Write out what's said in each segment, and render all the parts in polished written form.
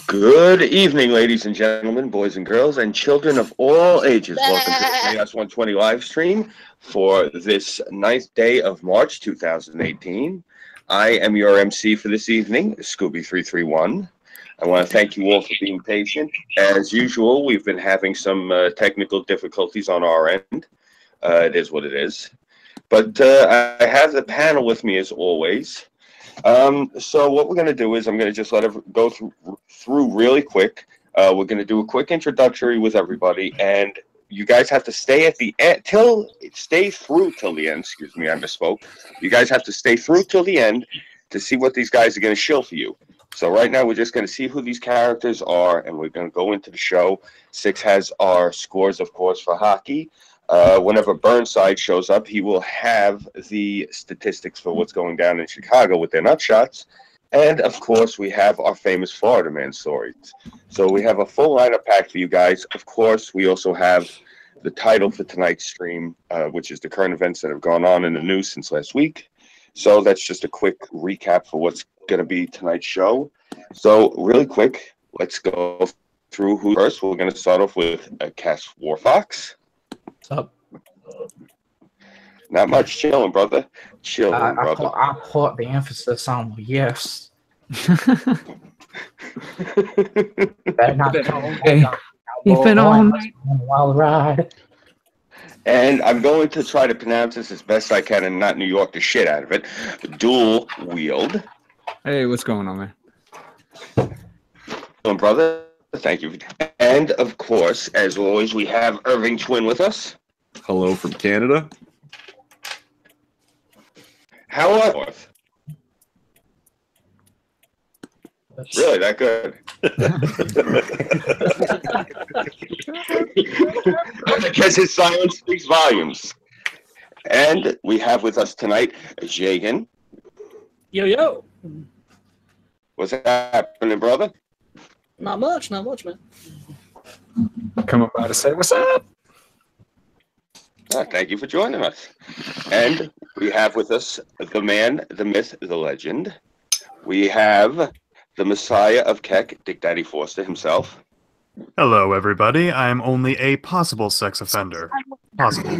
Good evening, ladies and gentlemen, boys and girls, and children of all ages. Welcome to the CHAOS120 live stream for this 9th day of March 2018. I am your MC for this evening, Scooby331. I want to thank you all for being patient. As usual, we've been having some technical difficulties on our end. It is what it is. But I have the panel with me as always. So what we're going to do is I'm going to just let it go through really quick. We're going to do a quick introductory with everybody, and you guys have to stay at the end stay through till the end. Excuse me, I misspoke. You guys have to stay through till the end to see what these guys are going to shill for you. So right now we're just going to see who these characters are, and we're going to go into the show. Six has our scores, of course, for hockey. Whenever Burnside shows up, he will have the statistics for what's going down in Chicago with their nutshots. And, of course, we have our famous Florida Man stories. So we have a full lineup packed for you guys. Of course, we also have the title for tonight's stream, which is the current events that have gone on in the news since last week. So that's just a quick recap for what's going to be tonight's show. So really quick, let's go through who first. We're going to start off with Cass Warfox. What's up? Not much. Chilling, brother. Chilling, brother. I put the emphasis on yes. You've been on a wild ride. And I'm going to try to pronounce this as best I can and not New York the shit out of it. Dual wield. Hey, what's going on, man? Chilling, brother. Thank you. And, of course, as always, we have Irving Twin with us. Hello from Canada. How are you? Really, that good? Because his silence speaks volumes. And we have with us tonight, Jagan. Yo, yo. What's happening, brother? Not much, man. Come by to say what's up. Thank you for joining us. And we have with us the man, the myth, the legend. We have the Messiah of Keck, Dick Daddy Forster himself. Hello, everybody. I am only a possible sex offender. Possible.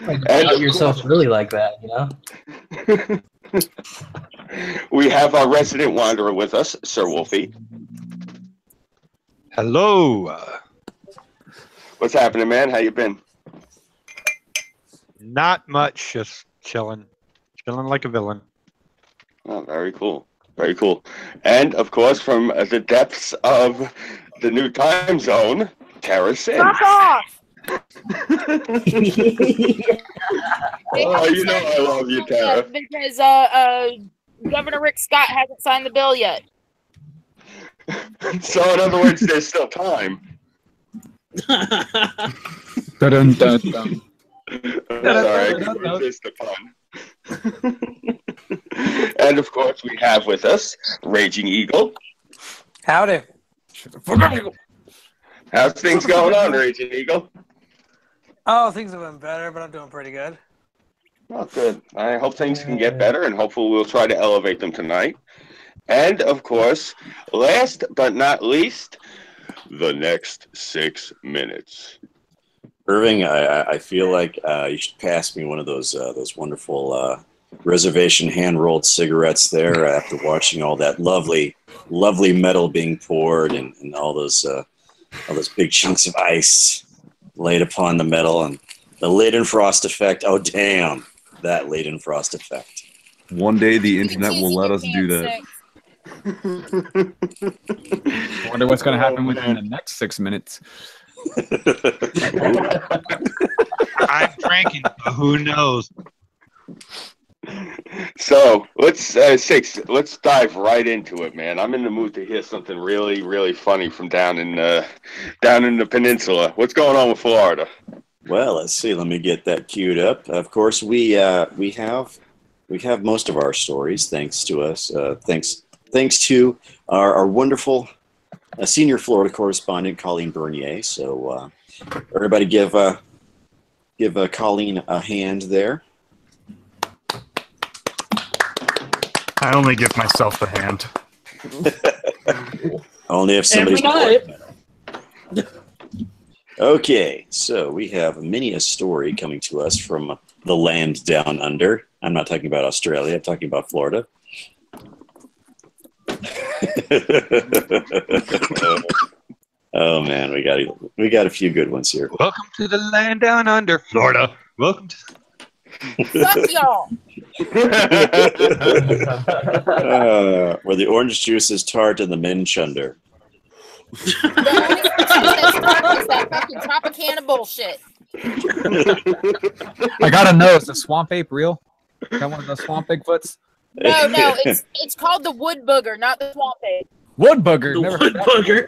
And yourself really like that, you know? We have our resident wanderer with us, Sir Wolfie. Hello. What's happening, man? How you been? Not much, just chilling. Chilling like a villain. Oh, very cool. Very cool. And, of course, from the depths of the new time zone, Tara Sin. Fuck off! Oh, you know I love you, Tara. Because Governor Rick Scott hasn't signed the bill yet. So, in other words, there's still time. Dun, dun, dun. Sorry, I resist the pun. And, of course, we have with us Raging Eagle. Howdy. How's things going on, Raging Eagle? Oh, things have been better, but I'm doing pretty good. Oh, good. I hope things can get better, and hopefully we'll try to elevate them tonight. And, of course, last but not least, the next 6 minutes. Irving, I feel like you should pass me one of those wonderful reservation hand-rolled cigarettes there after watching all that lovely metal being poured and all those big chunks of ice laid upon the metal and the Leidenfrost effect. Oh, damn, that Leidenfrost effect. One day the internet will let us do that. I wonder what's going to happen within the next 6 minutes. I'm drinking, but who knows? So let's dive right into it, man. I'm in the mood to hear something really, really funny from down in the peninsula. What's going on with Florida? Well, let's see. Let me get that queued up. Of course, we have most of our stories thanks to us. Thanks to our wonderful senior Florida correspondent Colleen Bernier. So everybody give Colleen a hand there. I only give myself the hand. Only if somebody's Every night. Okay, so we have many a story coming to us from the land down under. I'm not talking about Australia. I'm talking about Florida. Oh man, we got a few good ones here. Welcome to the land down under, Florida. Welcome to. Fuck y'all. Where the orange juice is tart and the men chunder. That fucking Tropicana bullshit. I gotta know, is the swamp ape real? Got one of those swamp Bigfoots? No, it's called the wood booger, not the swamp ape. Wood booger. The Never wood booger.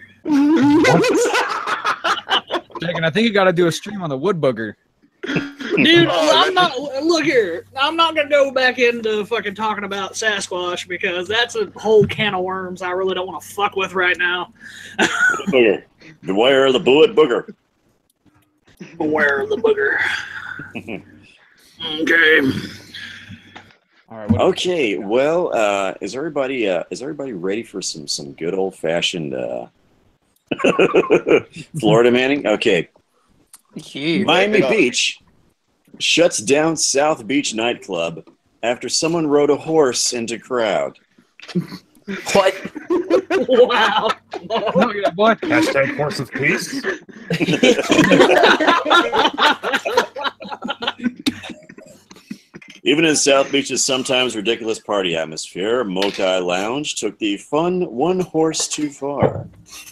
Jagan, I think you gotta do a stream on the wood booger. Dude, I'm not. Look here. I'm not gonna go back into fucking talking about Sasquatch because that's a whole can of worms I really don't want to fuck with right now. Booger. Beware of the wood booger. Beware of the booger. Okay. All right. Okay. Well, is everybody ready for some good old fashioned Florida Manning? Okay. Miami Beach shuts down South Beach nightclub after someone rode a horse into crowd. What? Wow. Look at that boy. Hashtag horse of peace. Even in South Beach's sometimes ridiculous party atmosphere, Mokai Lounge took the fun one horse too far.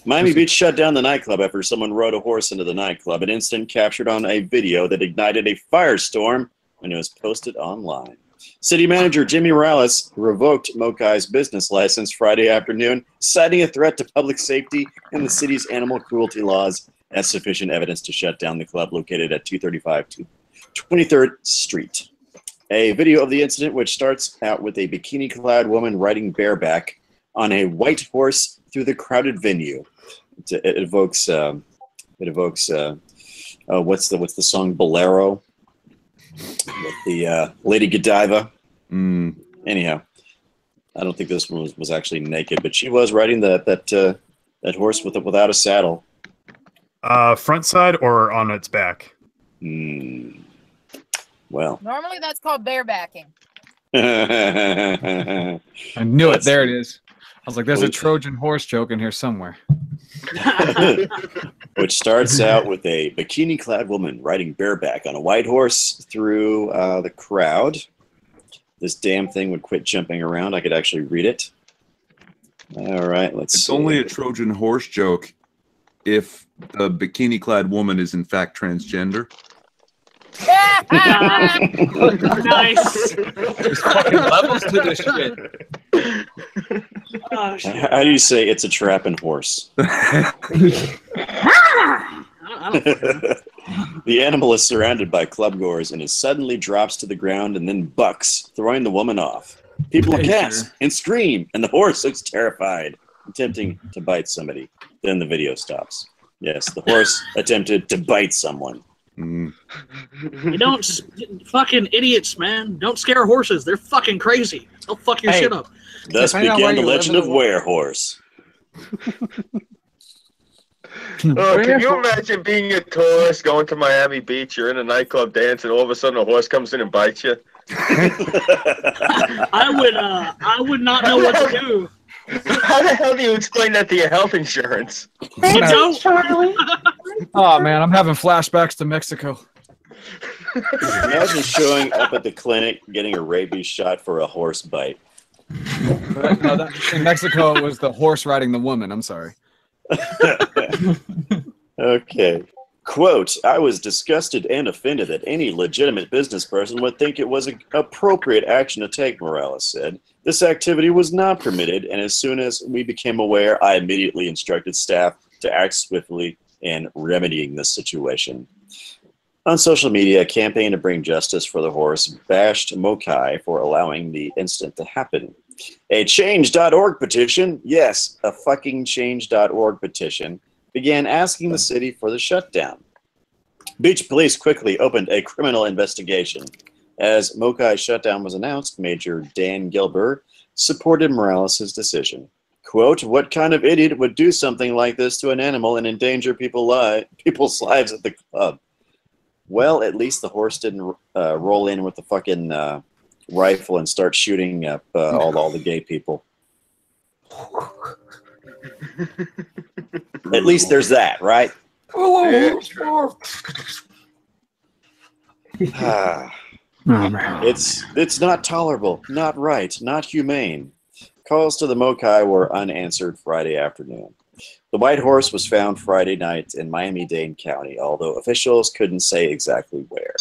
Miami Beach shut down the nightclub after someone rode a horse into the nightclub, an incident captured on a video that ignited a firestorm when it was posted online. City manager Jimmy Morales revoked Mokai's business license Friday afternoon, citing a threat to public safety and the city's animal cruelty laws as sufficient evidence to shut down the club located at 235 23rd Street. A video of the incident, which starts out with a bikini-clad woman riding bareback on a white horse through the crowded venue. It evokes what's the song Bolero with the Lady Godiva. Anyhow, I don't think this one was actually naked, but she was riding that horse without a saddle. Front side or on its back? Well, Normally that's called barebacking. I knew it. There it is. I was like, there's a Trojan horse joke in here somewhere. Which starts out with a bikini-clad woman riding bareback on a white horse through the crowd. This damn thing would quit jumping around. I could actually read it. All right, let's see. It's only a Trojan horse joke if the bikini-clad woman is in fact transgender. Nice. There's fucking levels to this shit. Oh, shit. How do you say it's a trapping horse? I don't The animal is surrounded by clubgoers and it suddenly drops to the ground and then bucks, throwing the woman off. People gasp and scream, and the horse looks terrified, attempting to bite somebody. Then the video stops. Yes, the horse attempted to bite someone. You don't fucking idiots, man. Don't scare horses. They're fucking crazy. They'll fuck your shit up. Thus began the legend of Werehorse. Can you imagine being a tourist going to Miami Beach? You're in a nightclub dance, and all of a sudden a horse comes in and bites you. I would not know what to do. How the hell do you explain that to your health insurance? You don't. Oh man, I'm having flashbacks to Mexico. Imagine showing up at the clinic, getting a rabies shot for a horse bite. No, in Mexico, it was the horse riding the woman. I'm sorry. Okay. Quote, I was disgusted and offended that any legitimate business person would think it was an appropriate action to take, Morales said. This activity was not permitted, and as soon as we became aware, I immediately instructed staff to act swiftly in remedying this situation. On social media, a campaign to bring justice for the horse bashed Mokai for allowing the incident to happen. A change.org petition, yes, a fucking change.org petition, began asking the city for the shutdown. Beach police quickly opened a criminal investigation. As Mokai's shutdown was announced, Major Dan Gilbert supported Morales' decision. Quote, what kind of idiot would do something like this to an animal and endanger people's lives at the club? Well, at least the horse didn't roll in with the fucking rifle and start shooting up all the gay people. At least there's that, right? It's not tolerable, not right, not humane. Calls to the Mokai were unanswered Friday afternoon. The white horse was found Friday night in Miami-Dade County, although officials couldn't say exactly where.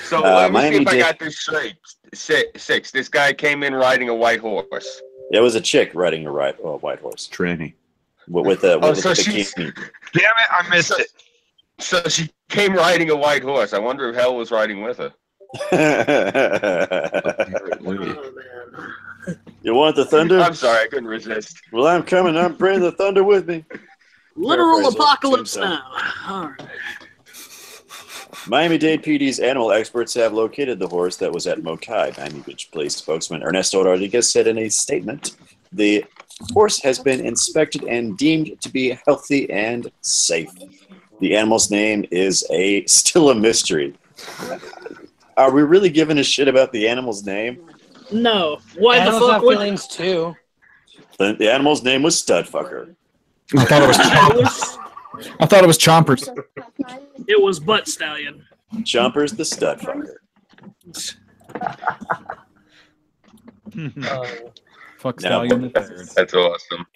So let me see if I got this straight. Six. This guy came in riding a white horse. It was a chick riding a white horse. Tranny. With a bikini. Damn it, I missed it. So she came riding a white horse. I wonder if Hell was riding with her. You want the thunder? I'm sorry, I couldn't resist. Well, I'm coming. I'm bringing the thunder with me. Literal apocalypse now. All right. Miami-Dade PD's animal experts have located the horse that was at Mokai. Miami Beach Police spokesman Ernesto Rodriguez said in a statement, the horse has been inspected and deemed to be healthy and safe. The animal's name is still a mystery. Are we really giving a shit about the animal's name? No. Why Animals the fuck have would... feelings too. The animal's name was Studfucker. I thought it was Chompers. It was Butt Stallion. Chompers the Studfucker. Fuck Stallion the third. That's awesome.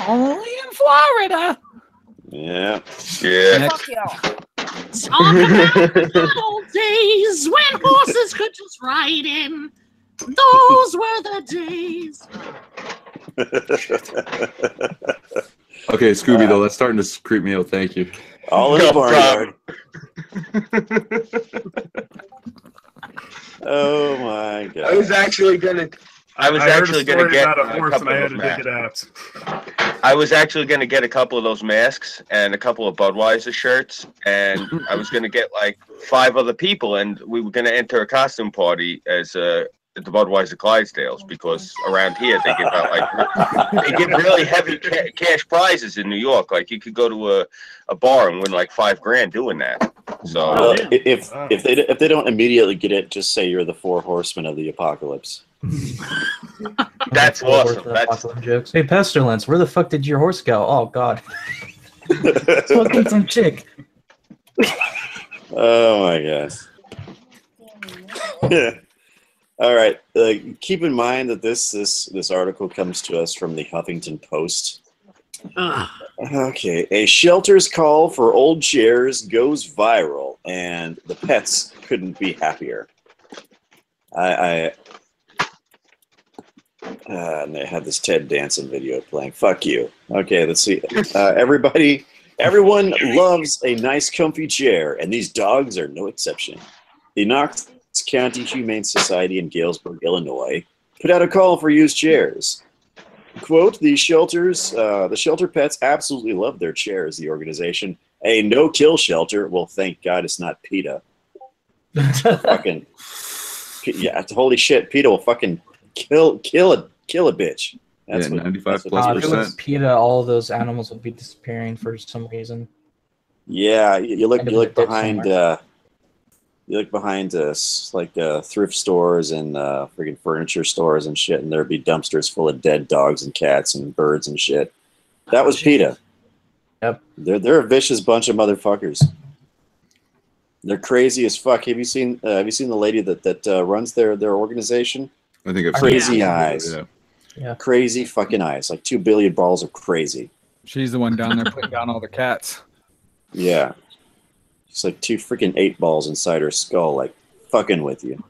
Only in Florida. Yeah. Yeah. Fuck y'all. Talk about the old days when horses could just ride in. Those were the days. Okay, Scooby, though, that's starting to creep me out. Thank you. All in the barnyard. Oh my god! I was actually gonna get a horse and I had to dig it out. I was actually gonna get a couple of those masks and a couple of Budweiser shirts, and I was gonna get like 5 other people, and we were gonna enter a costume party as at the Budweiser Clydesdales, because around here they give out they give really heavy cash prizes in New York. Like you could go to a bar and win like $5 grand doing that. So if they don't immediately get it, just say you're the 4 horsemen of the apocalypse. That's awesome. That's jokes. Hey, Pestilence, where the fuck did your horse go? Oh God, fucking some chick. Oh my gosh. Yeah. All right. Keep in mind that this article comes to us from the Huffington Post. Okay. A shelter's call for old chairs goes viral, and the pets couldn't be happier. And they had this Ted Danson video playing. Fuck you. Okay, let's see. Everyone loves a nice, comfy chair, and these dogs are no exception. The Knox County Humane Society in Galesburg, Illinois, put out a call for used chairs. Quote, the shelter pets absolutely love their chairs, the organization. A no-kill shelter. Well, thank God it's not PETA. Fucking, yeah, holy shit, PETA will fucking kill a bitch. That's 95+%. If it was PETA, all of those animals would be disappearing for some reason. Yeah, you look behind thrift stores and freaking furniture stores and shit, and there'd be dumpsters full of dead dogs and cats and birds and shit. That was PETA. Yep. They're a vicious bunch of motherfuckers. They're crazy as fuck. Have you seen the lady that runs their organization? I think I've crazy eyes. Yeah. Crazy fucking eyes. Like 2 billion balls of crazy. She's the one down there putting down all the cats. Yeah. It's like 2 freaking 8 balls inside her skull, like fucking with you.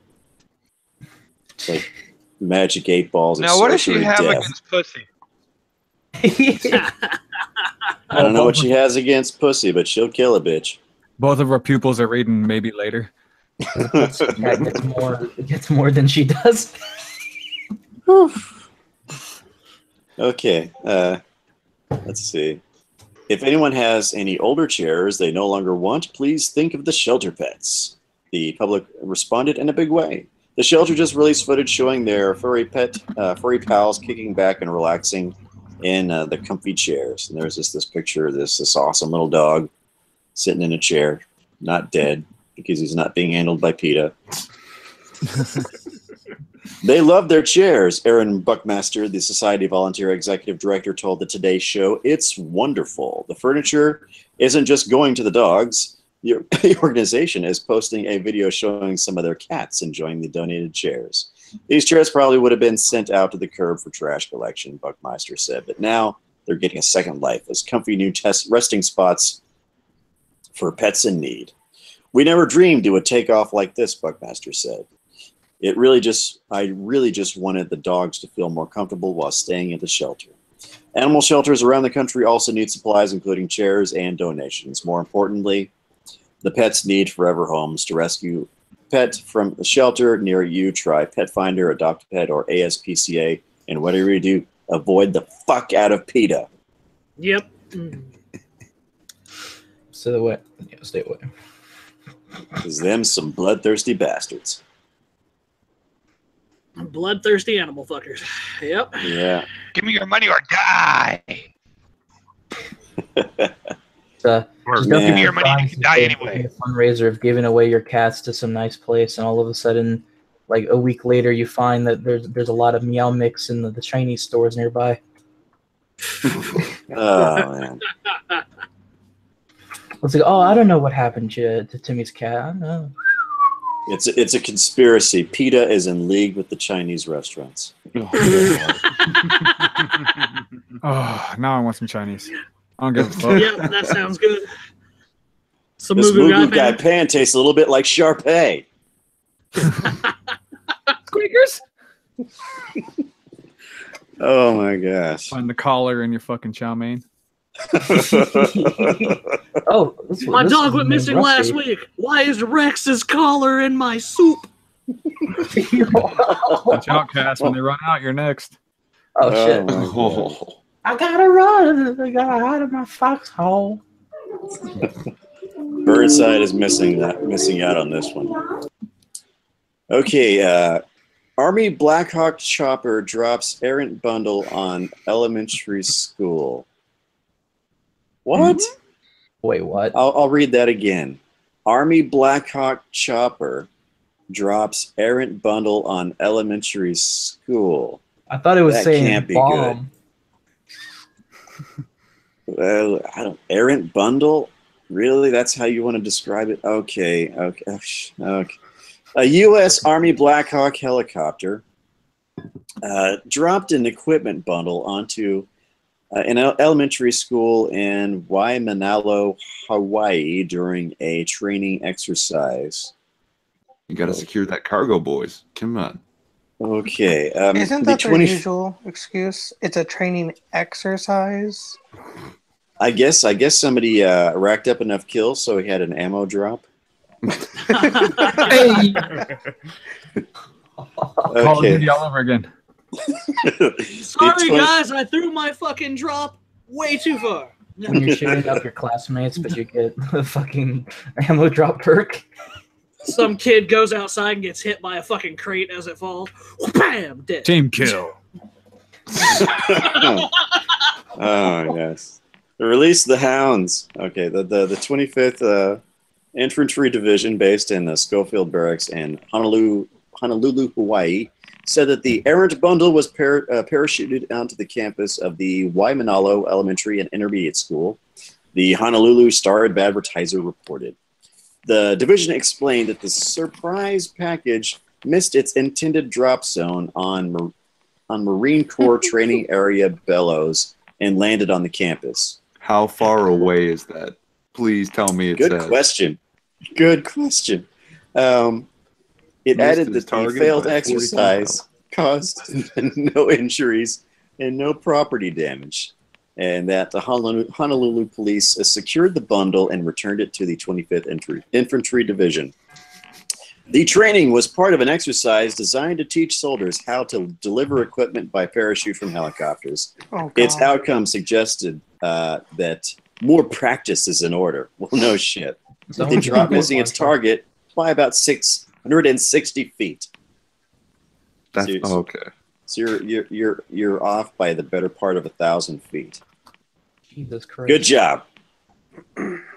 It's like magic 8 balls. Now, what does she have against pussy? I don't know what she has against pussy, but she'll kill a bitch. Both of our pupils are reading maybe later. It gets more than she does. Okay. Let's see. If anyone has any older chairs they no longer want, please think of the shelter pets. The public responded in a big way. The shelter just released footage showing their furry pals kicking back and relaxing in the comfy chairs. And there's this picture of this awesome little dog sitting in a chair, not dead because he's not being handled by PETA. They love their chairs. Aaron Buckmaster, the Society Volunteer Executive Director, told the Today Show, "It's wonderful. The furniture isn't just going to the dogs. The organization is posting a video showing some of their cats enjoying the donated chairs. These chairs probably would have been sent out to the curb for trash collection," Buckmeister said, "but now they're getting a second life as comfy new resting spots for pets in need. We never dreamed it would take off like this," Buckmaster said. I really just wanted the dogs to feel more comfortable while staying at the shelter. Animal shelters around the country also need supplies, including chairs and donations. More importantly, the pets need forever homes. To rescue pet from the shelter near you, try Pet Finder, Adopt a Pet, or ASPCA. And whatever you do, avoid the fuck out of PETA. Yep. Stay away. Yeah, stay away. Because them some bloodthirsty bastards. Bloodthirsty animal fuckers. Yep. Yeah. Give me your money or die. Or give me your money and you can die anyway. A fundraiser of giving away your cats to some nice place, and all of a sudden, like a week later, you find that there's a lot of Meow Mix in the Chinese stores nearby. Oh, man. It's like, oh, I don't know what happened to Timmy's cat. I don't know. It's a conspiracy. PETA is in league with the Chinese restaurants. Oh, now I want some Chinese. I don't give a fuck. Yeah, that sounds good. Some This Moo Moo Guy Guy pan tastes a little bit like Sharpay. Squeakers. Oh my gosh. Find the collar in your fucking chow mein. Oh, my dog went missing last week. Why is Rex's collar in my soup? Watch out, Cass. When they run out, you're next. Oh, shit. Oh, I gotta run. I gotta out of my foxhole. Burnside is missing out on this one. Okay, Army Blackhawk chopper drops errant bundle on elementary school. What? Wait, what? I'll read that again. Army Blackhawk chopper drops errant bundle on elementary school. I thought it was That saying can't be bomb. Well, errant bundle? Really? That's how you want to describe it? Okay. A U.S. Army Blackhawk helicopter dropped an equipment bundle onto an elementary school in Waimanalo, Hawaii during a training exercise. You got to secure that cargo, boys. Come on. Okay. Isn't that their usual excuse? It's a training exercise. I guess somebody racked up enough kills so he had an ammo drop. Hey! Call of Duty all over again. Sorry, guys, I threw my fucking drop way too far. When you're shooting up your classmates, but you get the fucking ammo drop perk. Some kid goes outside and gets hit by a fucking crate as it falls. Bam! Dead. Team kill. Oh, yes. Release the Hounds. Okay, the 25th Infantry Division, based in the Schofield Barracks in Honolulu, Hawaii, said that the errant bundle was parachuted onto the campus of the Waimanalo Elementary and Intermediate School, the Honolulu Star-Advertiser reported. The division explained that the surprise package missed its intended drop zone on Marine Corps Training Area Bellows and landed on the campus. How far away is that? Please tell me it's Good question. Good question. It added that the failed exercise caused no injuries and no property damage, and that the Honolulu police secured the bundle and returned it to the 25th Infantry Division. The training was part of an exercise designed to teach soldiers how to deliver equipment by parachute from helicopters. Oh, Its outcome suggested that more practice is in order. Well, no shit. They dropped missing its target by about 660 feet. That's Seriously. okay. So you're off by the better part of 1,000 feet. Jesus Christ. Good job.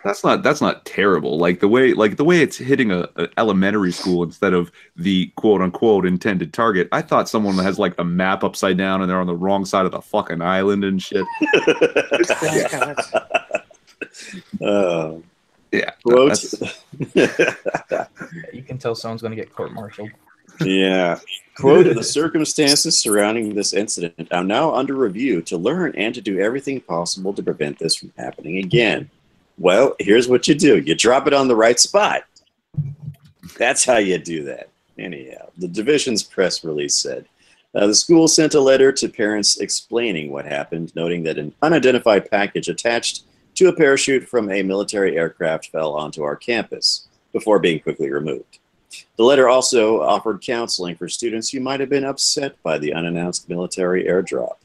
That's not terrible. Like the way it's hitting a elementary school instead of the quote unquote intended target. I thought someone has like a map upside down and they're on the wrong side of the fucking island and shit. Yeah. Quote. You can tell someone's going to get court-martialed. Yeah. Quote, the circumstances surrounding this incident are now under review to learn and to do everything possible to prevent this from happening again. Well, here's what you do. You drop it on the right spot. That's how you do that. Anyhow, the division's press release said, the school sent a letter to parents explaining what happened, noting that an unidentified package attached to a parachute from a military aircraft fell onto our campus before being quickly removed. The letter also offered counseling for students who might have been upset by the unannounced military airdrop.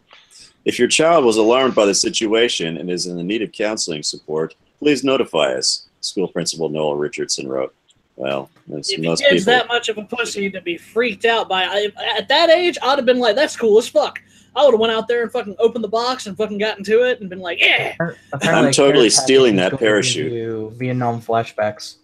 If your child was alarmed by the situation and is in the need of counseling support, please notify us, school principal Noel Richardson wrote. Well, if your kid's that much of a pussy to be freaked out by, at that age, I'd have been like, that's cool as fuck. I would have went out there and fucking opened the box and fucking got into it and been like, yeah. I'm totally stealing that parachute. Vietnam flashbacks.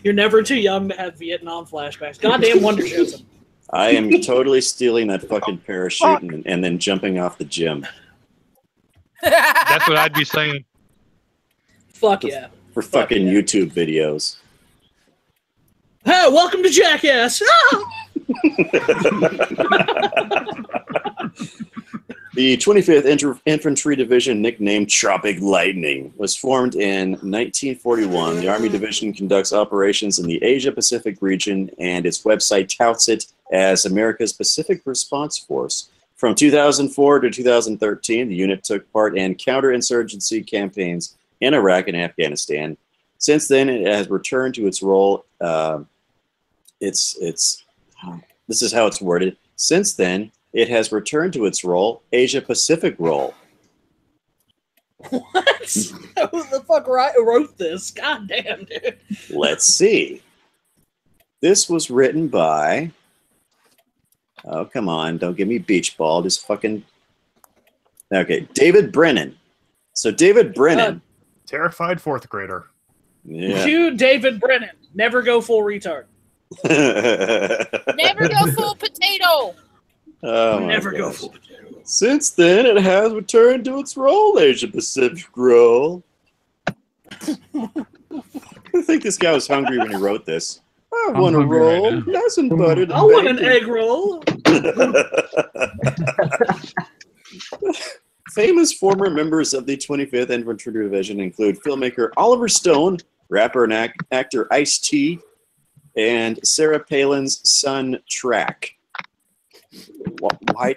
You're never too young to have Vietnam flashbacks. Goddamn Wonder Joseph. I am totally stealing that fucking parachute and then jumping off the gym. That's what I'd be saying. Fuck yeah. For fucking YouTube videos. Hey, welcome to Jackass. Ah! The 25th Infantry Division, nicknamed Tropic Lightning, was formed in 1941. The Army Division conducts operations in the Asia-Pacific region, and its website touts it as America's Pacific Response Force. From 2004 to 2013, the unit took part in counterinsurgency campaigns in Iraq and Afghanistan. Since then, it has returned to its role. This is how it's worded. Since then, it has returned to its role, Asia-Pacific role. What? Who the fuck wrote this? God damn, dude. Let's see. This was written by... Oh, come on. Don't give me beach ball. Just fucking... Okay, David Brennan. So David Brennan... Terrified fourth grader. Yeah. To David Brennan. Never go full retard. Never go full potato. Oh, never go full potato. Since then, it has returned to its role, Asia-Pacific role. I think this guy was hungry when he wrote this. I want a roll, nice and buttered. I want an egg roll. Famous former members of the 25th Infantry Division include filmmaker Oliver Stone, rapper and actor Ice-T, and Sarah Palin's son, Track. Why?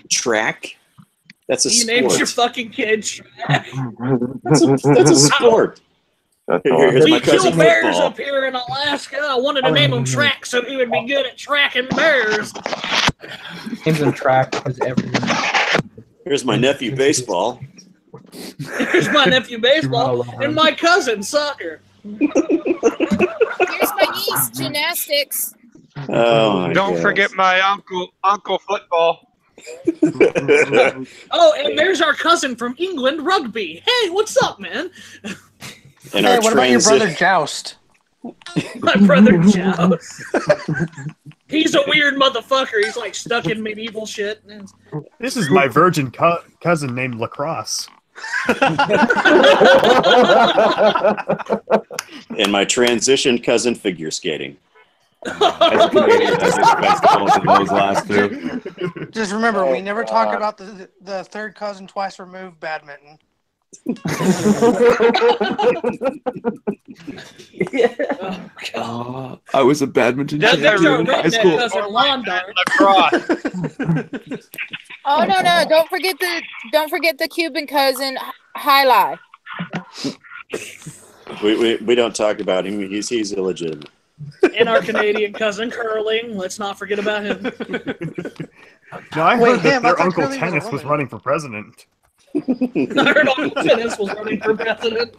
Track? That's a You sport. named your fucking kid Track. That's a sport. Here's my We kill cousin bears football. up here in Alaska. I wanted to name him Track so he would be good at tracking bears. Names him Track because everything. Here's my nephew baseball. Here's my nephew baseball and my cousin soccer. Here's my niece gymnastics. Oh, Don't forget my uncle football. Oh, and there's our cousin from England, rugby. Hey, what's up, man? And Hey, our what about your brother Joust? My brother Joust. He's a weird motherfucker. He's like stuck in medieval shit. This is my virgin cousin named Lacrosse. And my transition cousin figure skating. As a Canadian, I did festivals in those last two. Just remember, we never talk about the third cousin twice removed badminton. I was a badminton There's champion our in high redneck school. cousin lawn dart. Oh no, don't forget the Cuban cousin High Life. We don't talk about him. He's illegitimate. And our Canadian cousin curling. Let's not forget about him. No, I Wait, heard that damn, I their thought Uncle curling was a Tennis was woman. running for president. I heard Uncle Dennis was running for president.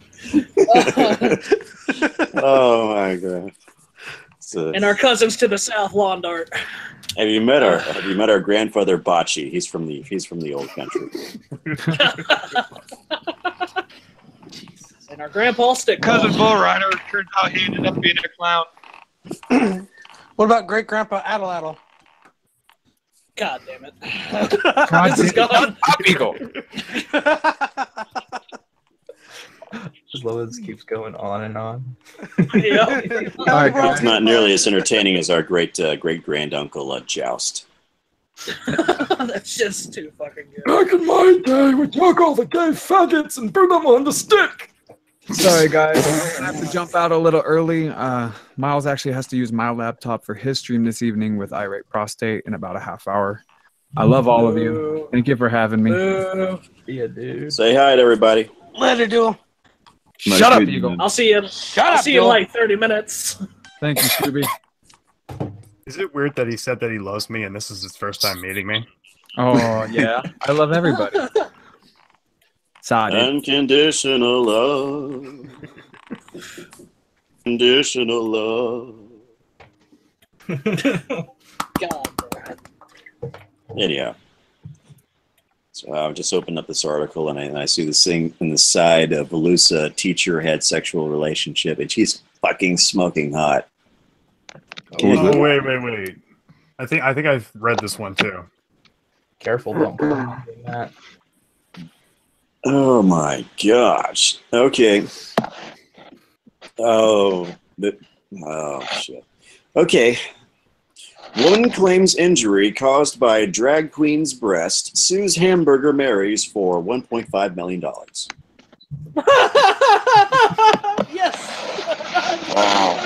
Oh my god. And our cousins to the south, lawn dart. Have you met our grandfather Bocce? He's from the old country. And our grandpa stick. Cousin Bull Rider turned out he ended up being a clown. What about great grandpa Addle? God damn it. God, This is gone. Eagle. Just love it. This keeps going on and on. Yeah. All right, guys. It's not nearly as entertaining as our great granduncle Joust. That's just too fucking good. Back in my day, we took all the gay faggots and put them on the stick. Sorry, guys. I have to jump out a little early. Miles actually has to use my laptop for his stream this evening with Irate Prostate in about a half hour. I love all of you. Thank you for having me. Yeah, dude. Say hi to everybody. Later, Duel. Nice Shut up, meeting you, Eagle. man. I'll see you. I'll see you in like 30 minutes. Thank you, Scooby. Is it weird that he said that he loves me and this is his first time meeting me? Oh, yeah. I love everybody. Sorry. Unconditional love. Conditional love. God. Anyhow. So I just opened up this article and I see this thing in the side of Velusa, teacher had sexual relationship, and she's fucking smoking hot. Oh, wait. I think I've read this one too. Careful, don't put on that. Oh my gosh. Okay. Oh shit. Okay. Woman claims injury caused by drag queen's breast, sues Hamburger Mary's for $1.5 million. Yes. Wow.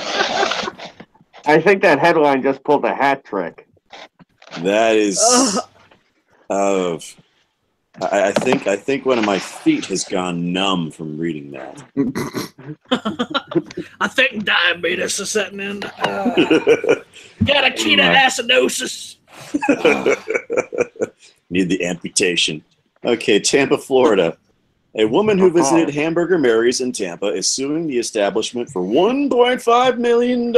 I think that headline just pulled a hat trick. That is I think one of my feet has gone numb from reading that. I think diabetes is setting in. Got a ketoacidosis. Need the amputation. Okay, Tampa, Florida. A woman who visited Hamburger Mary's in Tampa is suing the establishment for $1.5 million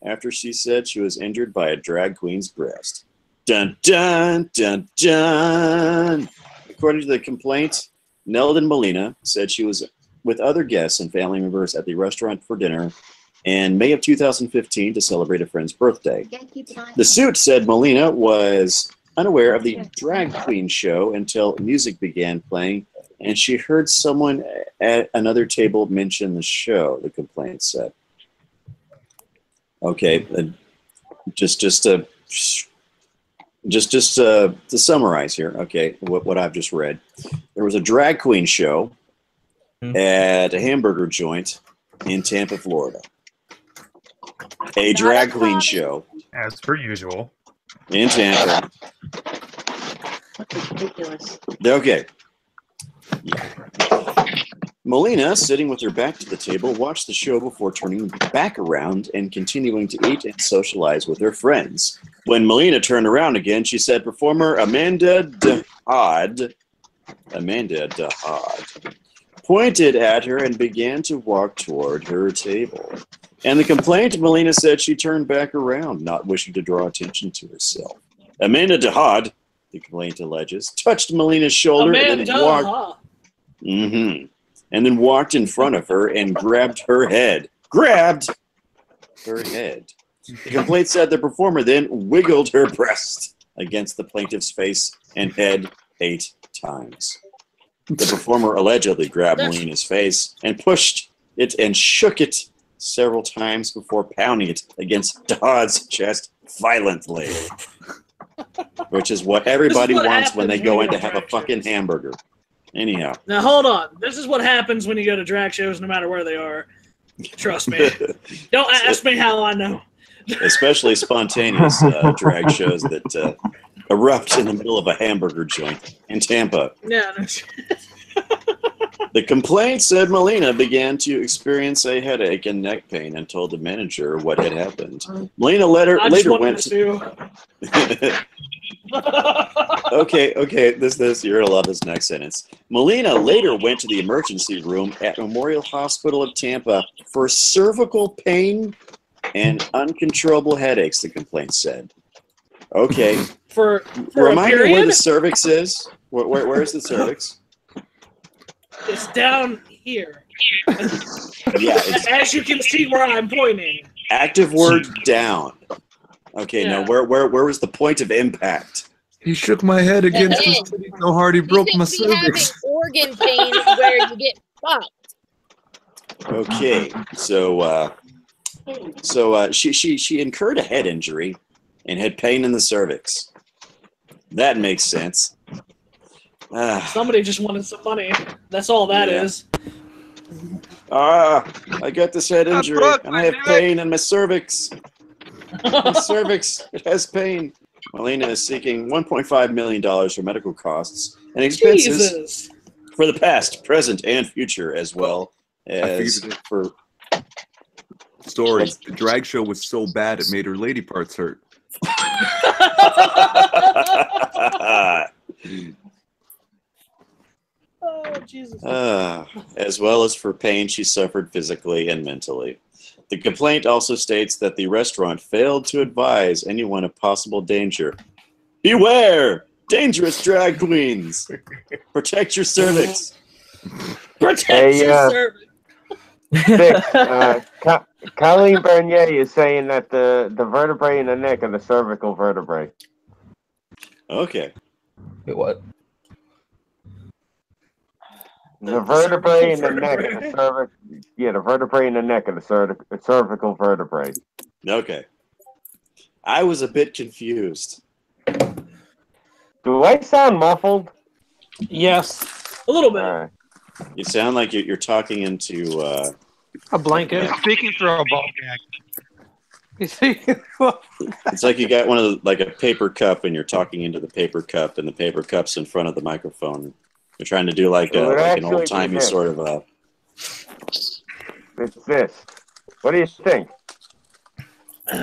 after she said she was injured by a drag queen's breast. Dun, dun, dun, dun. According to the complaint, Neldon Molina said she was with other guests and family members at the restaurant for dinner in May of 2015 to celebrate a friend's birthday. The suit said Molina was unaware of the drag queen show until music began playing, and she heard someone at another table mention the show, the complaint said. Okay, just to summarize here, okay, what I've just read. There was a drag queen show at a hamburger joint in Tampa, Florida. A drag queen show. As per usual. In Tampa. That's ridiculous. Okay. Yeah. Molina, sitting with her back to the table, watched the show before turning back around and continuing to eat and socialize with her friends. When Molina turned around again, she said performer Amanda Dahad pointed at her and began to walk toward her table. And the complaint, Molina said she turned back around, not wishing to draw attention to herself. Amanda Dahad, the complaint alleges, touched Molina's shoulder and then walked. And then walked in front of her and grabbed her head. Grabbed her head. The complaint said the performer then wiggled her breast against the plaintiff's face and head 8 times. The performer allegedly grabbed Molina's face and pushed it and shook it several times before pounding it against Dodd's chest violently. Which is what everybody wants when they go in to have a fucking hamburger. Anyhow. Now hold on. This is what happens when you go to drag shows, no matter where they are. Trust me. Don't ask me how I know. Especially spontaneous drag shows that erupt in the middle of a hamburger joint in Tampa. Yeah. No. The complaint said Molina began to experience a headache and neck pain and told the manager what had happened. Molina later went to... Okay, this you're gonna love this next sentence. Molina later went to the emergency room at Memorial Hospital of Tampa for cervical pain and uncontrollable headaches, the complaint said. Okay. For Remind a me where period, the cervix is. Where is the cervix? it's down here. Yeah, it's As you can see where I'm pointing. active word down. Okay, Yeah. now where was the point of impact? He shook my head against the city so hard he broke my You having cervix. organ pain where you get fucked. Okay, so she incurred a head injury and had pain in the cervix. That makes sense. Somebody just wanted some money. That's all that Yeah. is. I got this head injury and I have pain in my cervix. My cervix, it has pain. Melina is seeking $1.5 million for medical costs and expenses Jesus. for the past, present, and future, as well as figured for. Story. The drag show was so bad it made her lady parts hurt. Oh, Jesus. As well as for pain she suffered physically and mentally. The complaint also states that the restaurant failed to advise anyone of possible danger. Beware! Dangerous drag queens! Protect your cervix! Protect your cervix! Colleen Bernier is saying that the vertebrae in the neck are the cervical vertebrae. Okay. Wait, what? The vertebrae in the neck are the cervix. Yeah, the vertebrae in the neck are the cervical vertebrae. Okay. I was a bit confused. Do I sound muffled? Yes. A little bit. You sound like you're talking into a blanket. Speaking through a ball gag. It's like you got one of the, like a paper cup, and you're talking into the paper cup, and the paper cup's in front of the microphone. You're trying to do like an old timey sort of a. It's this. What do you think?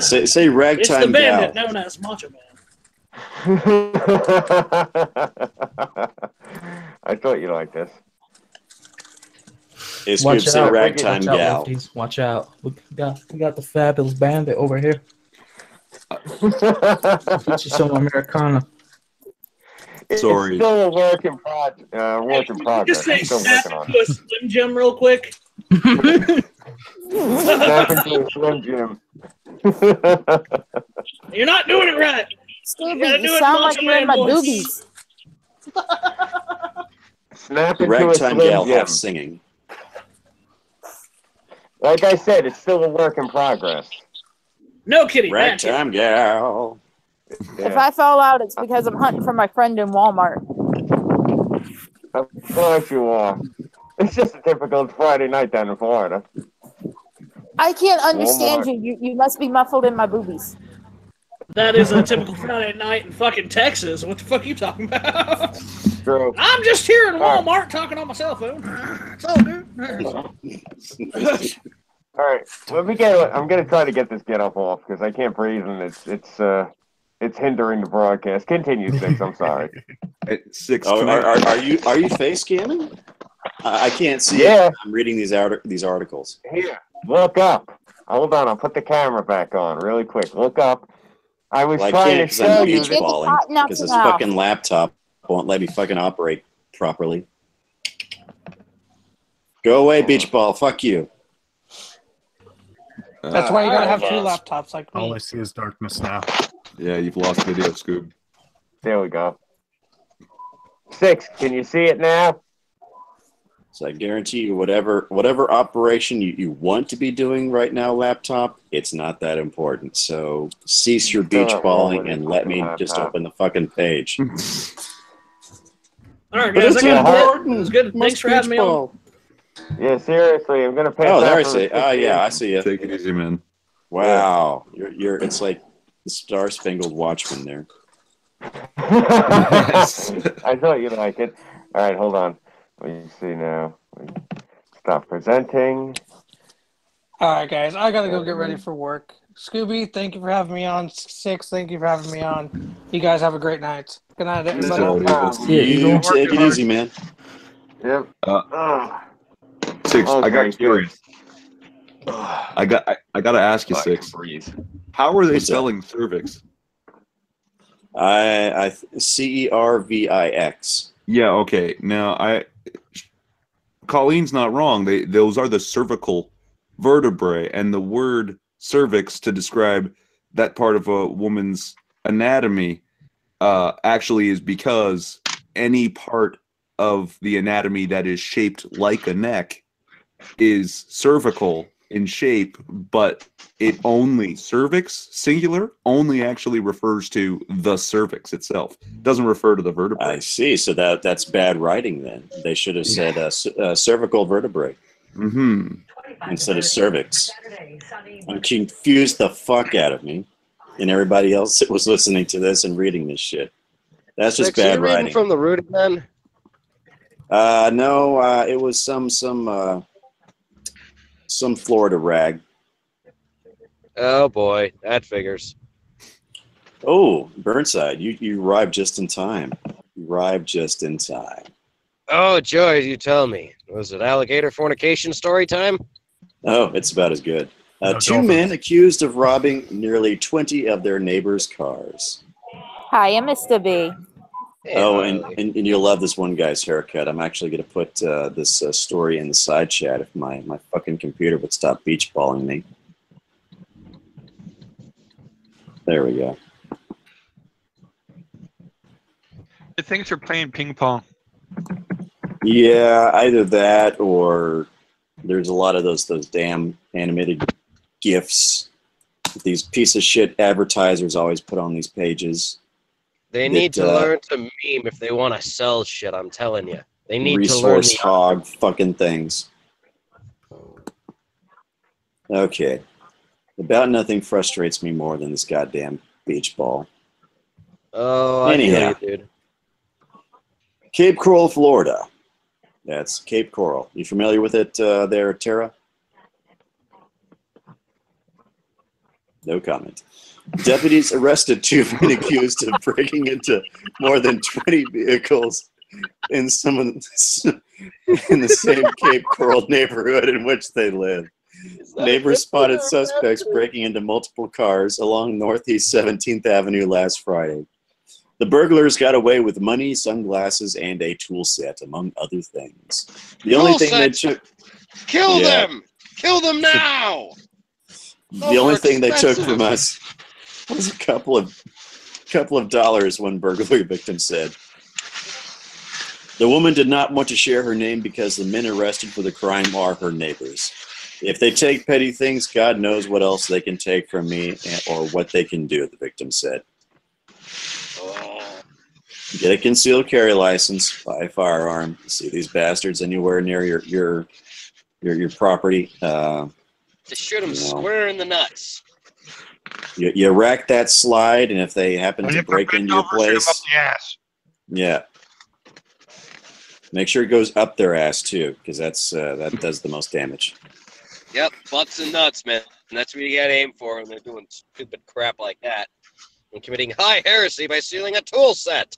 Say ragtime It's the bandit gal. known as Macho Man. I thought you liked this. It's Watch good. Say out. ragtime Watch out, gal. lefties. Watch out. We got the fabulous bandit over here. Get you some Americana. Sorry. It's still a work in progress. Just say I'm still snap working on into a Slim Jim real quick. Snap into a Slim Jim. You're not doing it right. Scooby, you sound like you're in my boobies. Snap into Ragtime a Slim gal Jim. half singing. Like I said, it's still a work in progress. No kidding. Ragtime gal. If I fall out, it's because I'm hunting for my friend in Walmart. Of course you are. It's just a typical Friday night down in Florida. I can't understand Walmart. you. You must be muffled in my boobies. That is a typical Friday night in fucking Texas. What the fuck are you talking about? True. I'm just here in Walmart talking on my cell phone. It's all good. All right, let me get. I'm gonna try to get this get up off because I can't breathe and it's hindering the broadcast. Continue, Six. I'm sorry. Six. Oh, are you face camming? I can't see. Yeah. It. I'm reading these articles. Here, look up. Hold on, I'll put the camera back on really quick. Look up. I was Well, I trying can't to because show I'm you beach this. balling because this fucking laptop won't let me fucking operate properly. Go away, beach ball. Fuck you. That's why you gotta have two laptops like All I me. see is darkness now. Yeah, you've lost video, Scoob. There we go. Six, can you see it now? So I guarantee you, whatever operation you want to be doing right now, laptop, it's not that important. So cease your beach balling and let me just open the fucking page. All right, But guys. it's I got important. it was good. Must Thanks for having me beach on. ball. Yeah, seriously, I'm gonna pass. Oh, there I out for see. the Oh, 6 yeah, I see you. Take it easy, man. Wow, you're. It's like the Star Spangled Watchman there. I thought you'd like it. All right, hold on. Let me see now. Stop presenting. All right, guys, I gotta go get ready for work. Scooby, thank you for having me on. Six, thank you for having me on. You guys have a great night. Good night, everybody. You take it easy, man. Yep. Six. I got curious. I gotta ask you, Six. How are they What's spelling cervix? Cervix. Yeah. Okay. Now Colleen's not wrong. Those are the cervical vertebrae, and the word cervix to describe that part of a woman's anatomy actually is because any part of the anatomy that is shaped like a neck is cervical in shape, but it only cervix singular only actually refers to the cervix itself. It doesn't refer to the vertebrae. I see. So that's bad writing then. They should have said cervical vertebrae instead of cervix. I'm confused the fuck out of me and everybody else that was listening to this and reading this shit. That's just Six, bad you reading writing. from the root again? No, it was some Florida rag. Oh boy, that figures. Oh, Burnside, you arrived just in time. You arrived just in time. Oh, Joy, you tell me. Was it alligator fornication story time? Oh, it's about as good. No Two dolphins. men accused of robbing nearly 20 of their neighbors' cars. Hi, I'm Mr. B. Hey, Oh, Harley. and you'll love this one guy's haircut. I'm actually going to put this story in the side chat if my fucking computer would stop beach balling me. There we go. Thanks for playing ping pong. Yeah, either that or there's a lot of those damn animated GIFs that these piece of shit advertisers always put on these pages. They need to learn to meme if they want to sell shit, I'm telling you. They need to learn Resource hog fucking things. Okay. About nothing frustrates me more than this goddamn beach ball. Oh, I Anyhow. feel you, dude. Cape Coral, Florida. That's Cape Coral. You familiar with it there, Tara? No comment. Deputies arrested two men accused of breaking into more than 20 vehicles in the same Cape Coral neighborhood in which they live. Neighbors spotted suspects breaking into multiple cars along Northeast 17th Avenue last Friday. The burglars got away with money, sunglasses, and a tool set, among other things. The only thing they took... Kill them! Kill them now! The only thing they took from us was a couple of dollars, one burglary victim said. The woman did not want to share her name because the men arrested for the crime are her neighbors. If they take petty things, God knows what else they can take from me or what they can do, the victim said. Get a concealed carry license, buy a firearm. See these bastards anywhere near your property. To shoot them square in the nuts. You rack that slide, and if they happen to break into your place, yeah, make sure it goes up their ass too, because that does the most damage. Yep, butts and nuts, man. And that's what you gotta aim for when they're doing stupid crap like that. And committing high heresy by stealing a tool set.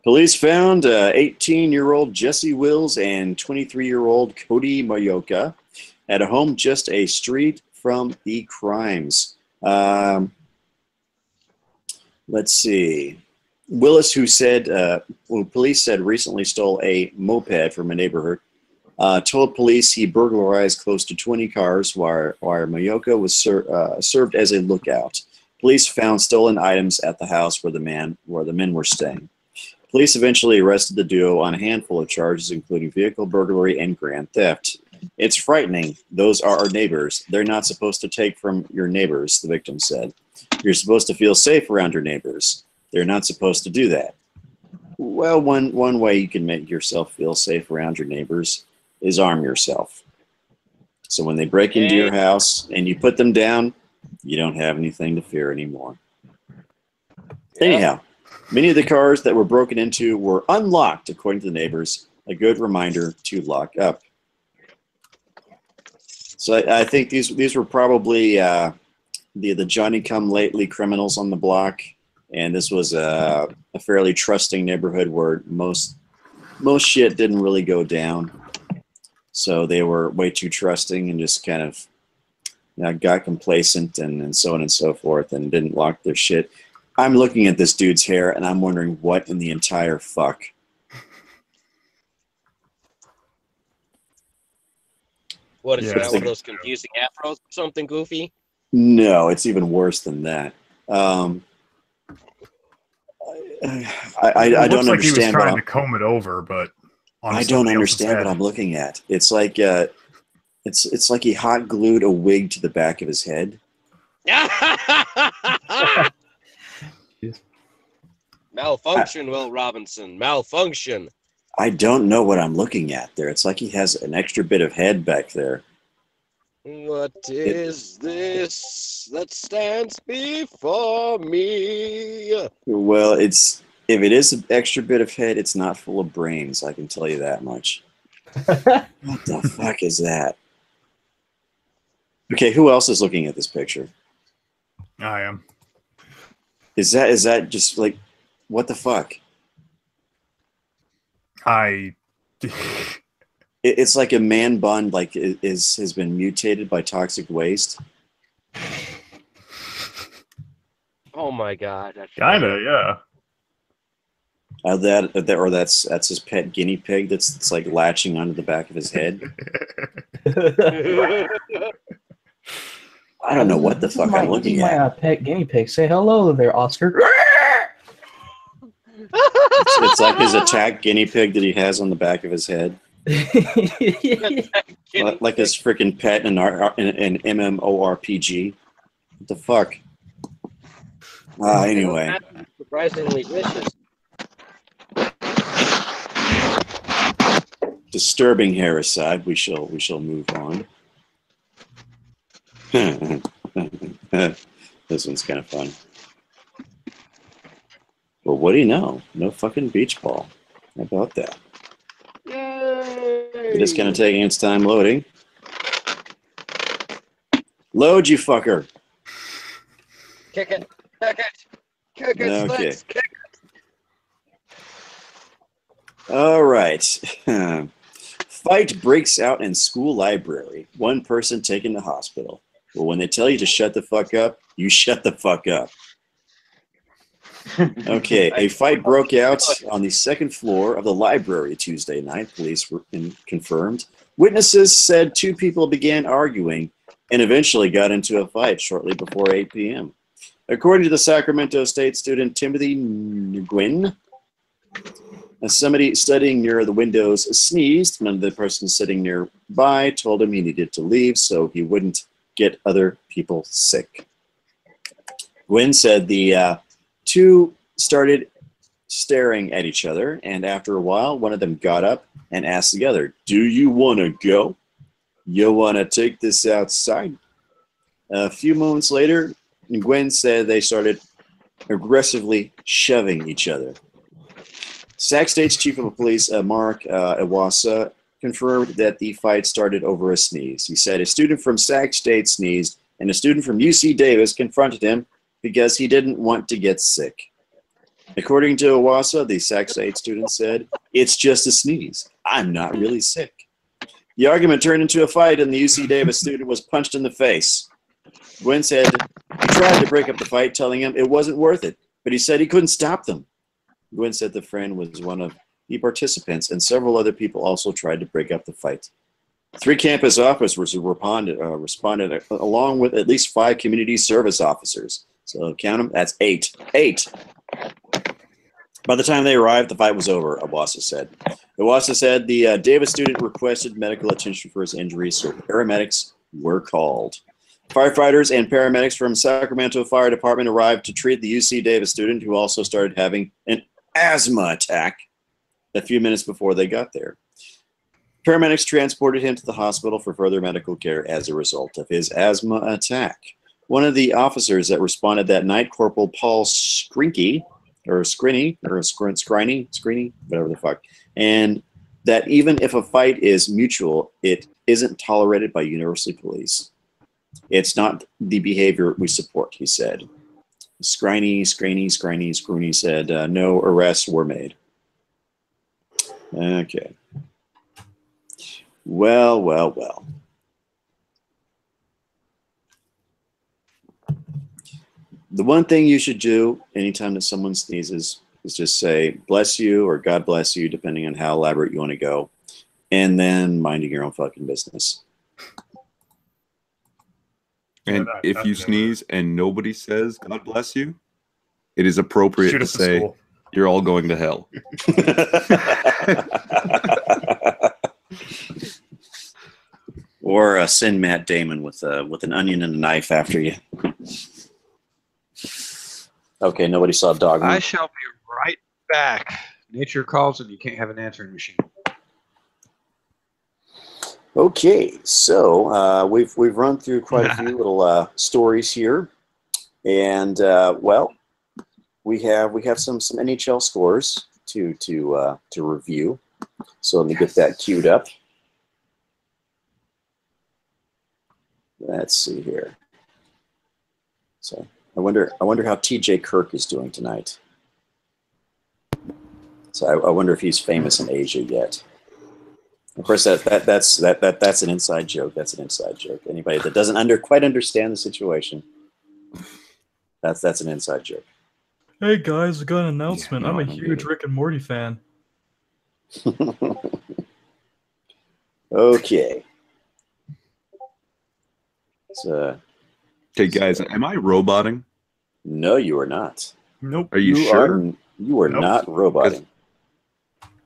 Police found 18-year-old Jesse Wills and 23-year-old Cody Mayoka at a home just a street from the crimes. Let's see. Willis, who police said recently stole a moped from a neighborhood, told police he burglarized close to 20 cars while Mayoka was served as a lookout. Police found stolen items at the house where the men were staying. Police eventually arrested the duo on a handful of charges, including vehicle burglary and grand theft. It's frightening. Those are our neighbors. They're not supposed to take from your neighbors, the victim said. You're supposed to feel safe around your neighbors. They're not supposed to do that. Well, one way you can make yourself feel safe around your neighbors is arm yourself. So when they break into your house and you put them down, you don't have anything to fear anymore. Yeah. Anyhow, many of the cars that were broken into were unlocked, according to the neighbors. A good reminder to lock up. So I think these were probably the Johnny-come-lately criminals on the block, and this was a fairly trusting neighborhood where most shit didn't really go down. So they were way too trusting and just kind of got complacent and so on and so forth and didn't lock their shit. I'm looking at this dude's hair and I'm wondering what in the entire fuck. What is that? One of those confusing afros or something goofy? No, it's even worse than that. I It looks don't like he was understand. trying to comb it over, but I don't understand what I'm looking at. It's like it's like he hot glued a wig to the back of his head. Malfunction, Will Robinson. Malfunction. I don't know what I'm looking at there. It's like he has an extra bit of head back there. What is this that stands before me? Well, if it is an extra bit of head, it's not full of brains. I can tell you that much. What the fuck is that? Okay, who else is looking at this picture? I am. Is that just like, what the fuck? It's like a man bun, like has been mutated by toxic waste. Oh my god! Kinda, yeah. That's his pet guinea pig that's like latching onto the back of his head. I don't know what the fuck I'm looking at. My pet guinea pig. Say hello there, Oscar. It's like his attack guinea pig that he has on the back of his head. Like his freaking pet in an MMORPG. What the fuck? Anyway. Surprisingly vicious. Disturbing hair aside, we shall move on. This one's kind of fun. Well, what do you know? No fucking beach ball. How about that? Yay! It is kind of taking its time loading. Load, you fucker. Kick it. Kick it. Kick it. Okay. Let's kick it. All right. Fight breaks out in school library. One person taken to hospital. Well, when they tell you to shut the fuck up, you shut the fuck up. Okay, a fight broke out on the second floor of the library Tuesday night, police were confirmed. Witnesses said two people began arguing and eventually got into a fight shortly before 8 p.m. According to the Sacramento State student Timothy Nguyen, somebody studying near the windows sneezed. None of the person sitting nearby told him he needed to leave so he wouldn't get other people sick. Nguyen said the two started staring at each other, and after a while, one of them got up and asked the other, "Do you want to go? You want to take this outside?" A few moments later, Nguyen said they started aggressively shoving each other. Sac State's Chief of Police, Mark Iwasa, confirmed that the fight started over a sneeze. He said a student from Sac State sneezed, and a student from UC Davis confronted him because he didn't want to get sick. According to Iwasa, the Sac State student said, "It's just a sneeze. I'm not really sick." The argument turned into a fight, and the UC Davis student was punched in the face. Gwen said he tried to break up the fight, telling him it wasn't worth it, but he said he couldn't stop them. Gwen said the friend was one of the participants, and several other people also tried to break up the fight. 3 campus officers responded along with at least 5 community service officers. So count them, that's 8. 8! By the time they arrived, the fight was over, Iwasa said. Iwasa said the Davis student requested medical attention for his injuries, so paramedics were called. Firefighters and paramedics from Sacramento Fire Department arrived to treat the UC Davis student, who also started having an asthma attack a few minutes before they got there. Paramedics transported him to the hospital for further medical care as a result of his asthma attack. One of the officers that responded that night, Corporal Paul Screeney, whatever the fuck, and that even if a fight is mutual, it isn't tolerated by University Police. It's not the behavior we support, he said. Screeney said no arrests were made. Okay. Well. The one thing you should do anytime that someone sneezes is just say bless you or God bless you, depending on how elaborate you want to go, and then minding your own fucking business. And if you sneeze and nobody says God bless you, it is appropriate to say you're all going to hell. Or send Matt Damon with an onion and a knife after you. Okay, nobody saw Dogma. I shall be right back. Nature calls and you can't have an answering machine. Okay, so we've run through quite a few little stories here, and well, we have some NHL scores to review. So let me get that queued up. Let's see here. So I wonder how TJ Kirk is doing tonight. So I wonder if he's famous in Asia yet. Of course, that's an inside joke. That's an inside joke. Anybody that doesn't quite understand the situation, that's an inside joke. Hey guys, I got an announcement. I'm a huge Rick and Morty fan. Okay. So, okay, guys, am I roboting? No, you are not. Nope. Are you sure? You are not roboting.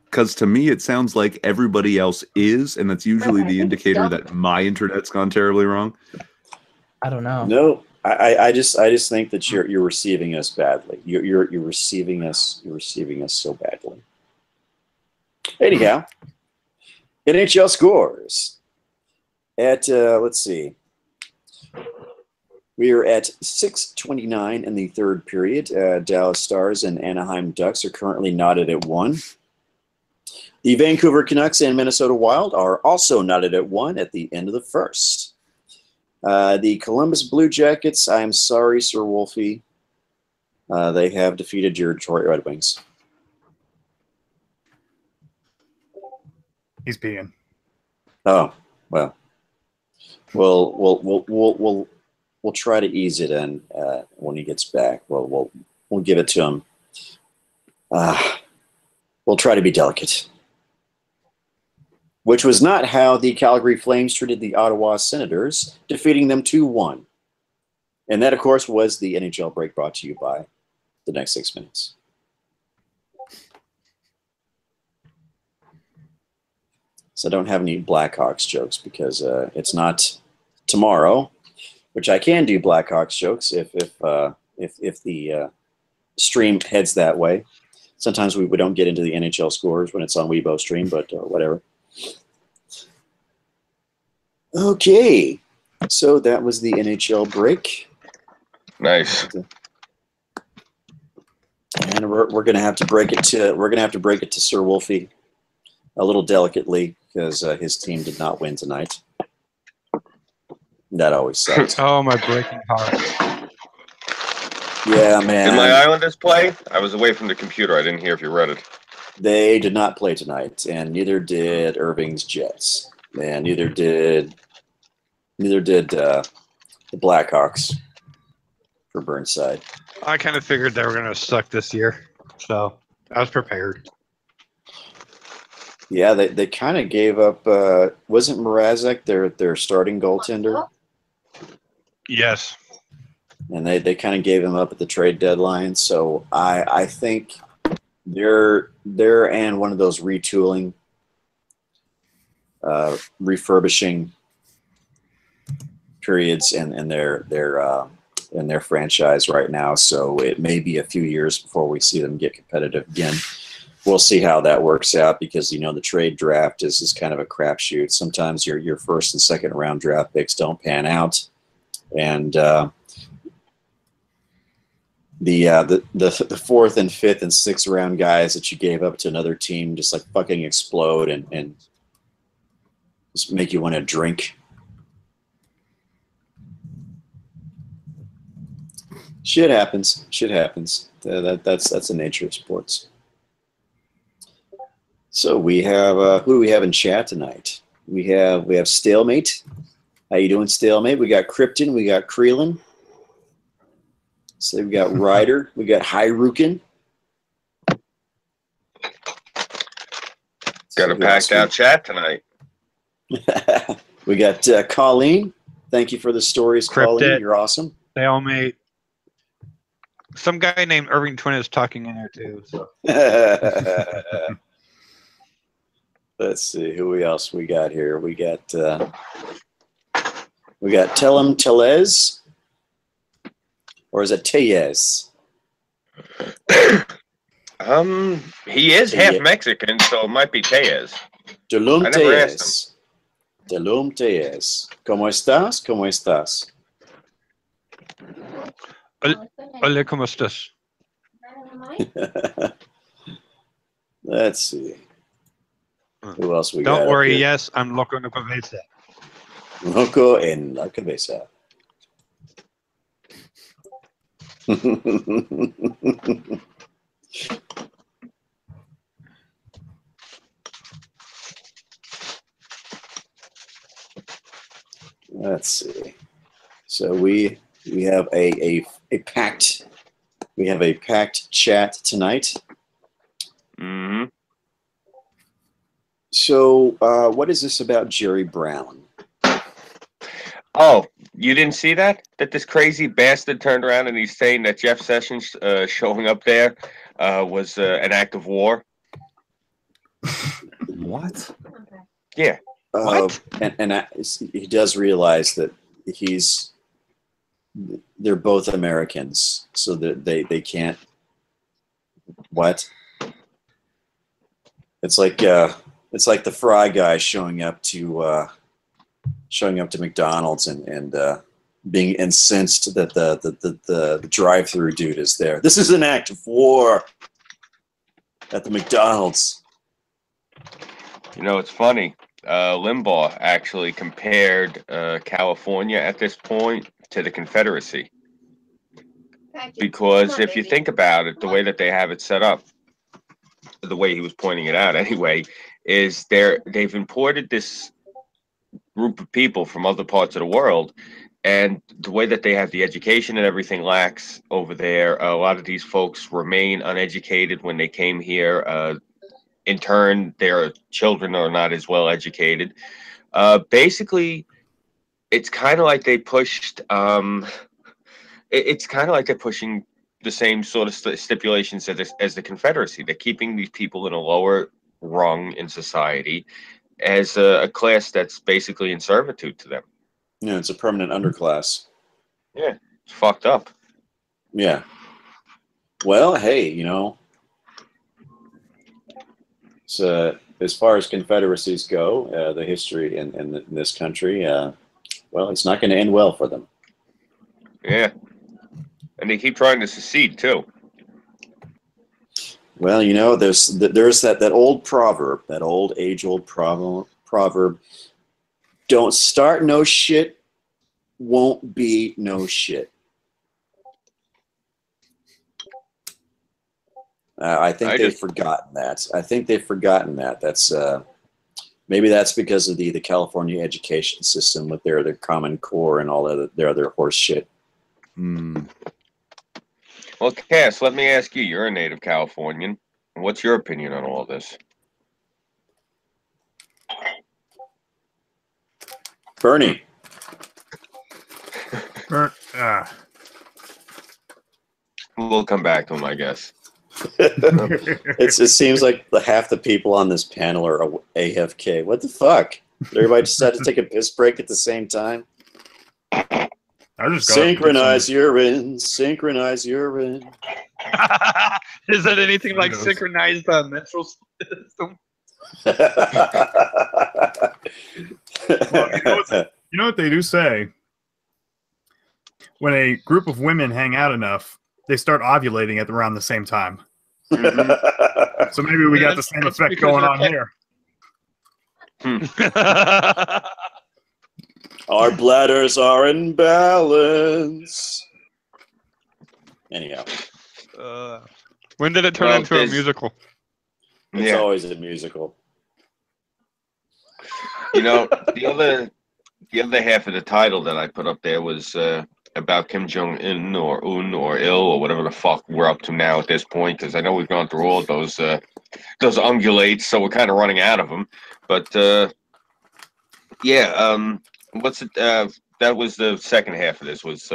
Because to me, it sounds like everybody else is, and that's usually the indicator that my internet's gone terribly wrong. I don't know. No, I just think that you're receiving us badly. You're receiving us so badly. Anyhow, NHL scores at let's see. We are at 6:29 in the third period. Dallas Stars and Anaheim Ducks are currently knotted at 1. The Vancouver Canucks and Minnesota Wild are also knotted at 1 at the end of the first. The Columbus Blue Jackets, I'm sorry, Sir Wolfie, they have defeated your Detroit Red Wings. He's peeing. Oh, well. We'll try to ease it in when he gets back. We'll give it to him. We'll try to be delicate. Which was not how the Calgary Flames treated the Ottawa Senators, defeating them 2-1. And that, of course, was the NHL break brought to you by the next 6 minutes. So I don't have any Blackhawks jokes because it's not tomorrow, which I can do Blackhawks jokes if the stream heads that way. Sometimes we don't get into the NHL scores when it's on Weibo stream, but whatever. Okay, so that was the NHL break. Nice. And we're gonna have to break it to Sir Wolfie a little delicately because his team did not win tonight. That always sucks. Oh, my breaking heart. Yeah, man. Did my Islanders play? I was away from the computer. I didn't hear if you read it. They did not play tonight, and neither did Irving's Jets, and neither did the Blackhawks for Burnside. I kind of figured they were going to suck this year, so I was prepared. Yeah, they kind of gave up. Wasn't Mrazek their starting goaltender? Yes. And they kind of gave him up at the trade deadline. So I think they're in one of those retooling, refurbishing periods in their franchise right now. So it may be a few years before we see them get competitive again. We'll see how that works out because, you know, the trade draft is kind of a crapshoot. Sometimes your first and second round draft picks don't pan out. And the fourth and fifth and sixth round guys that you gave up to another team just like fucking explode and just make you want to drink. Shit happens. Shit happens. That's the nature of sports. So we have who do we have in chat tonight? We have Stalemate. How you doing, Stalemate? We got Krypton. We got Creelan. So we've got Ryder. We got Hyrukin. Got a packed out chat tonight. We got Colleen. Thank you for the stories, Colleen. Cryptid. You're awesome. They all made. Some guy named Irving Twin is talking in there too. So. Let's see who else we got here. We got Telem Telez, or is it Tellez? He is half Mexican, so it might be Tellez. Delum I never asked him. Tellez. Delum Tellez. ¿Cómo estás? ¿Cómo estás? Hola, ¿cómo estás? Let's see. Who else we got? Don't worry, yes, I'm loco en la cabeza. Loco en la cabeza. Let's see. So we have a packed chat tonight. Mm-hmm. So what is this about Jerry Brown? Oh, you didn't see that? That this crazy bastard turned around and he's saying that Jeff Sessions showing up there was an act of war. What? Yeah. What? And he does realize that they're both Americans, so that they can't. What? It's like the Fry guy showing up to McDonald's and being incensed that the drive-through dude is there. This is an act of war at the McDonald's. You know, it's funny. Limbaugh actually compared California at this point to the Confederacy. Because if you think about it, the way that they have it set up, the way he was pointing it out anyway, is they've imported this group of people from other parts of the world, and the way that they have the education and everything lacks over there. A lot of these folks remain uneducated when they came here. In turn, their children are not as well educated. Basically, it's kind of like they pushed. It's kind of like they're pushing the same sort of stipulations as the Confederacy. They're keeping these people in a lower rung in society as a class that's basically in servitude to them. Yeah, it's a permanent underclass. Yeah, it's fucked up. Yeah. Well, hey, you know, so as far as confederacies go, the history in this country, well, it's not going to end well for them. Yeah, and they keep trying to secede too. Well, you know, there's that old proverb, that old age-old proverb. Don't start no shit, won't be no shit. I think they've forgotten that. I think they've forgotten that. That's maybe that's because of the California education system with their Common Core and all their other horse shit. Mm. Well, Cass, let me ask you. You're a native Californian. What's your opinion on all this? Bernie. We'll come back to him, I guess. It seems like half the people on this panel are AFK. What the fuck? Did everybody decide to take a piss break at the same time? Synchronize urine. Synchronize urine. Is that anything like synchronized menstrual system? Well, you know what they do say? When a group of women hang out enough, they start ovulating at around the same time. Mm-hmm. So maybe we got the same effect going on here. Our bladders are in balance. Anyhow. When did it turn into a musical? It's always a musical. You know, the other half of the title that I put up there was about Kim Jong Un or Il or whatever the fuck we're up to now at this point, because I know we've gone through all those ungulates, so we're kind of running out of them. But yeah, what's it? That was the second half of this. Was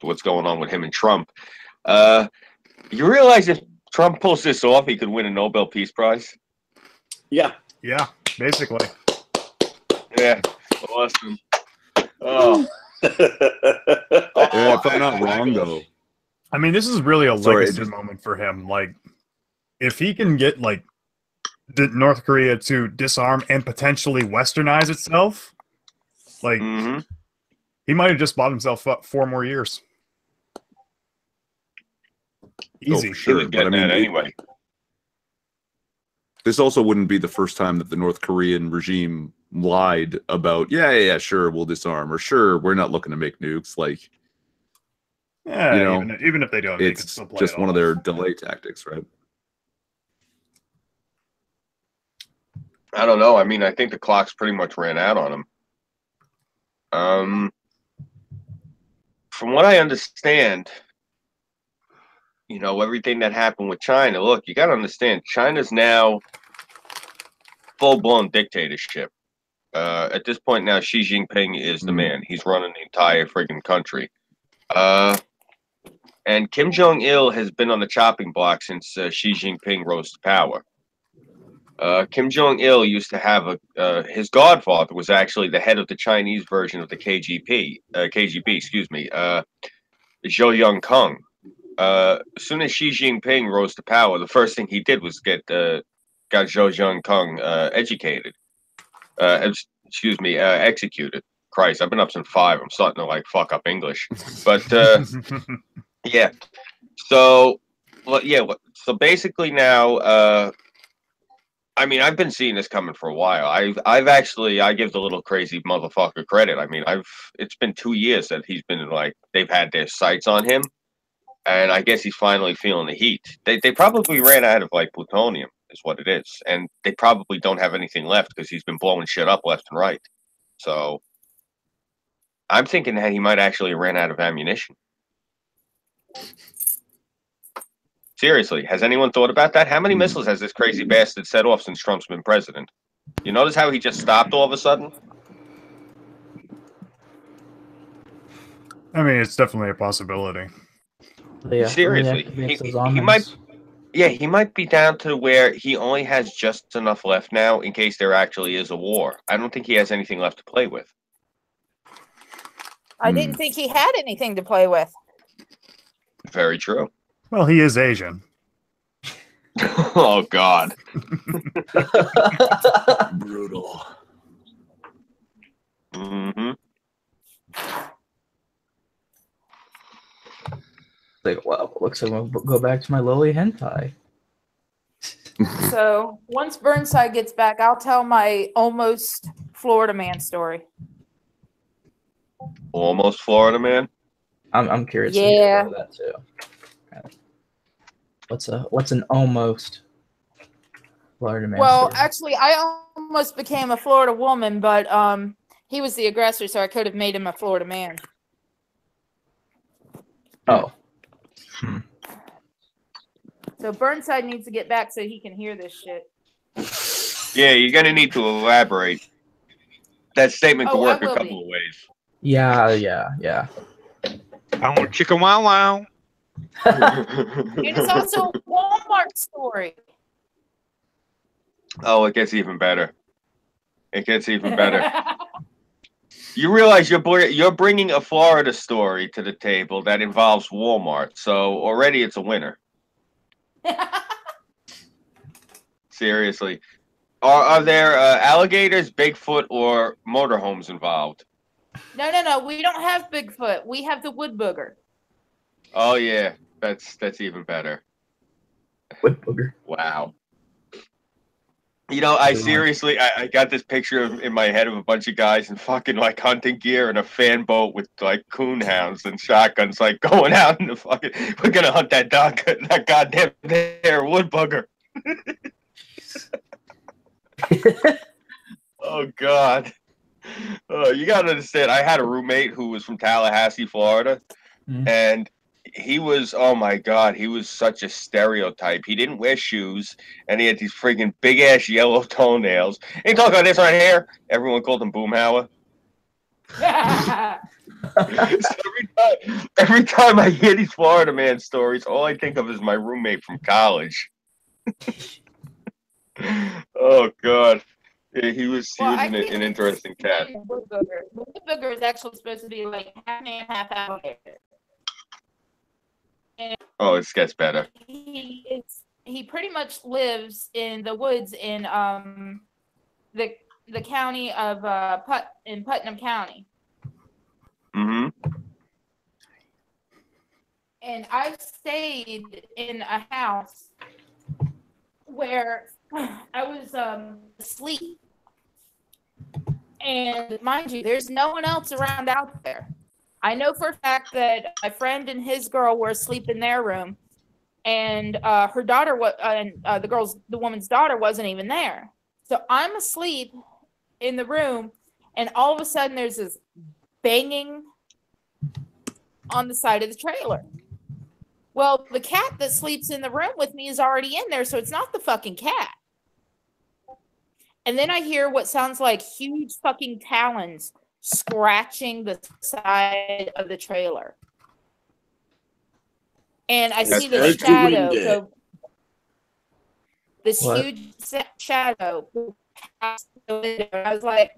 what's going on with him and Trump? You realize if Trump pulls this off, he could win a Nobel Peace Prize? Yeah. Yeah, basically. Yeah, awesome. Oh. If I'm not wrong, though. I mean, this is really a Sorry, legacy moment for him. Like, if he can get like North Korea to disarm and potentially westernize itself, like he might have just bought himself up 4 more years. Easy. Oh, for sure. But I mean, anyway. This also wouldn't be the first time that the North Korean regime lied about, yeah, sure, we'll disarm, or sure, we're not looking to make nukes. Like, yeah, you know, even if they don't, it's just one of their delay tactics, right? I don't know. I mean, I think the clock's pretty much ran out on him. From what I understand, you know, everything that happened with China, look, you got to understand, China's now full-blown dictatorship. At this point now, Xi Jinping is the man. He's running the entire friggin' country. And Kim Jong-il has been on the chopping block since Xi Jinping rose to power. Kim Jong-il used to have his godfather was actually the head of the Chinese version of the KGB, Zhou Yongkang. As soon as Xi Jinping rose to power, the first thing he did was got Zhou Yongkang educated. Executed. Christ, I've been up since 5. I'm starting to like fuck up English. But yeah. So So basically now, I mean, I've been seeing this coming for a while. I give the little crazy motherfucker credit. I mean, it's been 2 years that he's been like they've had their sights on him. And I guess he's finally feeling the heat. They probably ran out of like plutonium, is what it is, and they probably don't have anything left because he's been blowing shit up left and right. So I'm thinking that he might actually ran out of ammunition. Seriously, has anyone thought about that? How many missiles has this crazy bastard set off since Trump's been president? You notice how he just stopped all of a sudden? I mean, it's definitely a possibility. Yeah, seriously, he might be down to where he only has just enough left now in case there actually is a war. I don't think he has anything left to play with. I didn't think he had anything to play with. Very true. Well, he is Asian. Oh, God. Brutal. Mm-hmm. Like, well, looks like I'll go back to my lowly hentai. So once Burnside gets back, I'll tell my almost Florida man story. Almost Florida man? I'm curious. Yeah. About that too. What's an almost Florida man? Well, story? actually, I almost became a Florida woman, but he was the aggressor, so I could have made him a Florida man. Oh. So Burnside needs to get back so he can hear this shit. Yeah, you're gonna need to elaborate. That statement could work a will couple of ways. Yeah. I want chicken wow wow. And it's also a Walmart story. Oh, it gets even better. It gets even better. You realize you're bringing a Florida story to the table that involves Walmart, so already it's a winner. Seriously. Are there alligators, Bigfoot, or motorhomes involved? No. We don't have Bigfoot. We have the wood booger. Oh yeah, that's even better. Wood booger. Wow. You know, I seriously, I got this picture in my head of a bunch of guys in fucking like hunting gear and a fan boat with like coon hounds and shotguns, like going out in the fucking. We're gonna hunt that goddamn there wood bugger. Oh God. You gotta understand. I had a roommate who was from Tallahassee, Florida, and he was, oh my god, he was such a stereotype. He didn't wear shoes, and he had these friggin' big ass yellow toenails. Ain't talking about this right here. Everyone called him Boomhauer. So every time I hear these Florida man stories, all I think of is my roommate from college. Oh god. Yeah, he was an interesting cat. The woodbooger is actually supposed to be like half man, half alligator. And oh, it gets better. He pretty much lives in the woods in the county of Putnam County. Mm-hmm. And I stayed in a house where I was asleep. And mind you, there's no one else around out there. I know for a fact that my friend and his girl were asleep in their room, and her daughter the woman's daughter wasn't even there. So I'm asleep in the room, and all of a sudden there's this banging on the side of the trailer. Well, the cat that sleeps in the room with me is already in there, so it's not the fucking cat. And then I hear what sounds like huge fucking talons scratching the side of the trailer. And I see the shadow go, this huge shadow go past the window. And I was like,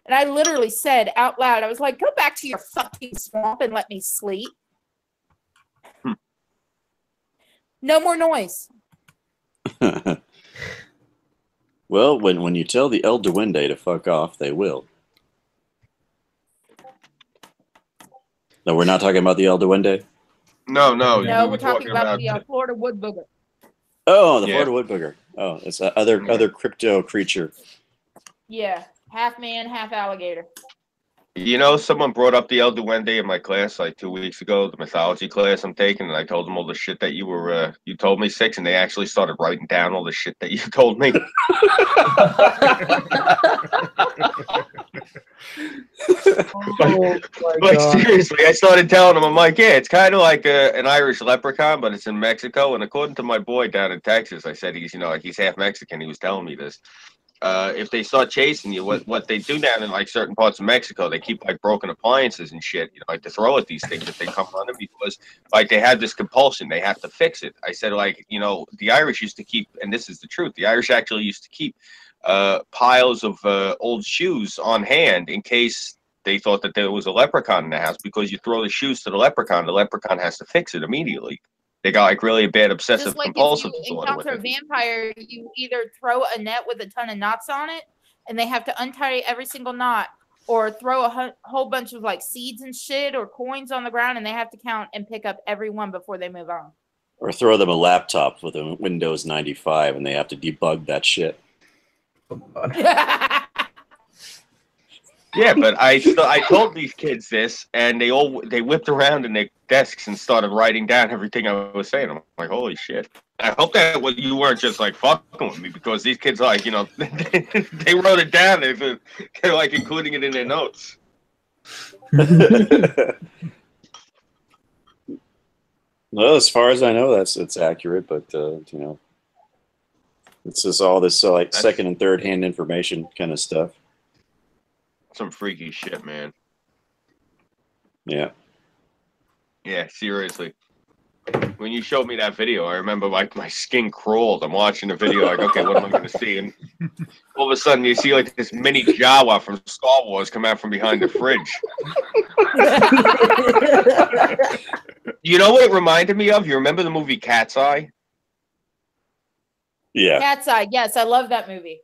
and I literally said out loud, I was like, go back to your fucking swamp and let me sleep. No more noise. Well, when you tell the El Duende to fuck off, they will. No, we're not talking about the El Duende? No, we're talking about the Florida woodbooger. Oh, the Florida woodbooger. Oh, it's other crypto creature. Yeah, half man, half alligator. You know, someone brought up the El Duende in my class like 2 weeks ago, the mythology class I'm taking, and I told them all the shit that you told me, Six, and they actually started writing down all the shit that you told me. But seriously, I started telling them, I'm like, yeah, it's kind of like an Irish leprechaun, but it's in Mexico. And according to my boy down in Texas, I said he's half Mexican. He was telling me this. If they start chasing you, what they do down in like certain parts of Mexico, they keep like broken appliances and shit, like to throw at these things if they come running, because like they have this compulsion, they have to fix it. I said, like, the Irish used to keep, and this is the truth, the Irish actually used to keep piles of old shoes on hand in case they thought that there was a leprechaun in the house, because you throw the shoes to the leprechaun has to fix it immediately. They got like really a bad obsessive compulsive disorder. If you encounter a vampire, you either throw a net with a ton of knots on it, and they have to untie every single knot, or throw a whole bunch of like seeds and shit or coins on the ground, and they have to count and pick up every one before they move on. Or throw them a laptop with a Windows 95, and they have to debug that shit. Yeah, but I told these kids this, and they whipped around in their desks and started writing down everything I was saying. I'm like, holy shit! I hope that you weren't just like fucking with me, because these kids, like, they wrote it down. They're like including it in their notes. Well, as far as I know, it's accurate, but it's just all this like second and third hand information kind of stuff. Some freaky shit, man. Yeah. Yeah, seriously. When you showed me that video, I remember like my skin crawled. I'm watching the video, like, okay, what am I going to see? And all of a sudden, you see like this mini Jawa from Star Wars come out from behind the fridge. You know what it reminded me of? You remember the movie Cat's Eye? Yeah. Cat's Eye. Yes, I love that movie.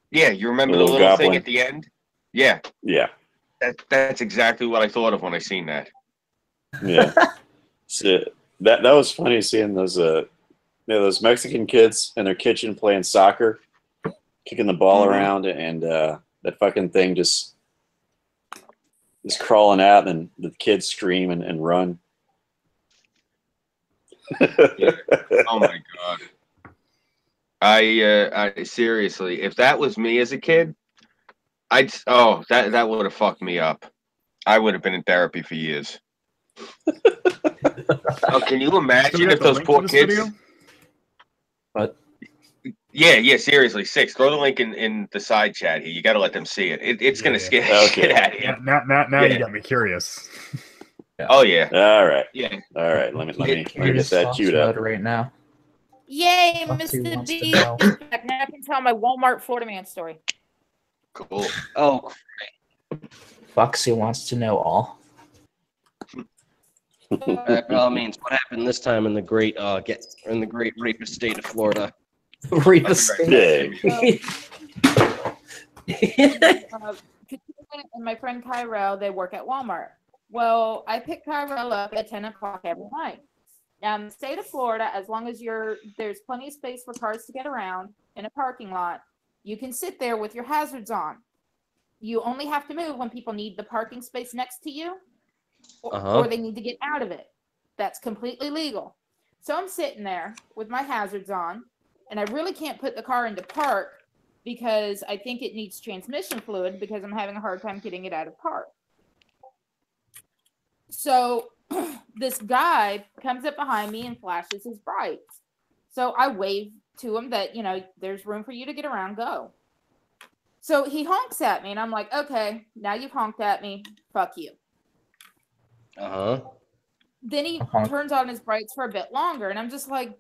Yeah, you remember the little thing at the end? Yeah. Yeah. That's exactly what I thought of when I seen that. Yeah. So that was funny seeing those those Mexican kids in their kitchen playing soccer, kicking the ball around, and that fucking thing just crawling out, and the kids scream and run. Yeah. Oh my god. I seriously, if that was me as a kid, That would have fucked me up. I would have been in therapy for years. Can you imagine if those poor kids? Video? What? Yeah, seriously. 6. Throw the link in the side chat here. You got to let them see it. It's going to scare the shit out of you. Now you got me curious. Oh yeah. All right. Yeah. All right. Let me get that queued up right now. Yay, Foxy Mr. wants B. to know. Back. Now I can tell my Walmart Florida man story. Cool. Oh, Foxy wants to know all. by all means, what happened this time in the great rapist state of Florida? Rapist Yay. And my friend Kyrell, they work at Walmart. Well, I pick Kyrell up at 10 o'clock every night. Now, in the state of Florida, as long as there's plenty of space for cars to get around in a parking lot, you can sit there with your hazards on. You only have to move when people need the parking space next to you or they need to get out of it. That's completely legal. So I'm sitting there with my hazards on, and I really can't put the car into park because I think it needs transmission fluid because I'm having a hard time getting it out of park. So this guy comes up behind me and flashes his brights. So I wave to him that, there's room for you to get around, go. So he honks at me and I'm like, okay, now you've honked at me. Fuck you. Then he turns on his brights for a bit longer and I'm just like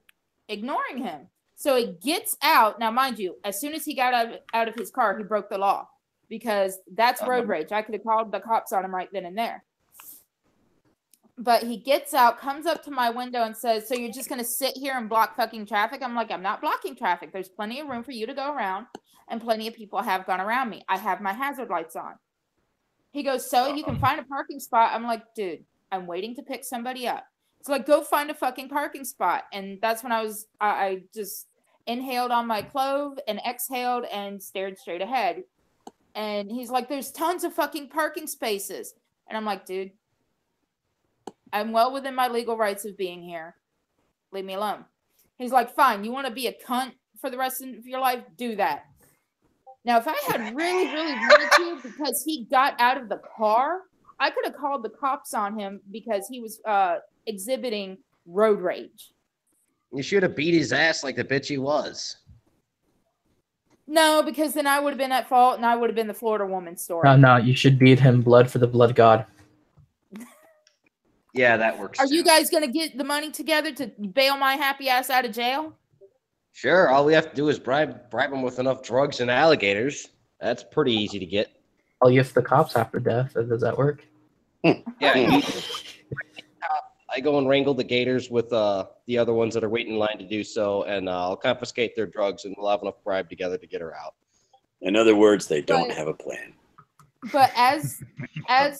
ignoring him. So he gets out. Now, mind you, as soon as he got out of his car, he broke the law because that's road rage. I could have called the cops on him right then and there. But he gets out, comes up to my window and says, so you're just going to sit here and block fucking traffic? I'm like, I'm not blocking traffic. There's plenty of room for you to go around and plenty of people have gone around me. I have my hazard lights on. He goes, so you can find a parking spot. I'm like, dude, I'm waiting to pick somebody up. It's like, go find a fucking parking spot. And that's when I just inhaled on my clove and exhaled and stared straight ahead. And he's like, there's tons of fucking parking spaces. And I'm like, dude, I'm well within my legal rights of being here. Leave me alone. He's like, fine, you want to be a cunt for the rest of your life? Do that. Now, if I had really, really wanted to, because he got out of the car, I could have called the cops on him because he was exhibiting road rage. You should have beat his ass like the bitch he was. No, because then I would have been at fault and I would have been the Florida woman story. No, you should beat him blood for the blood god. Yeah, that works. Are you guys going to get the money together to bail my happy ass out of jail? Sure. All we have to do is bribe him with enough drugs and alligators. That's pretty easy to get. Oh, if the cops after death, does that work? Yeah. I go and wrangle the gators with the other ones that are waiting in line to do so, and I'll confiscate their drugs, and we'll have enough bribe together to get her out. In other words, they don't have a plan. But as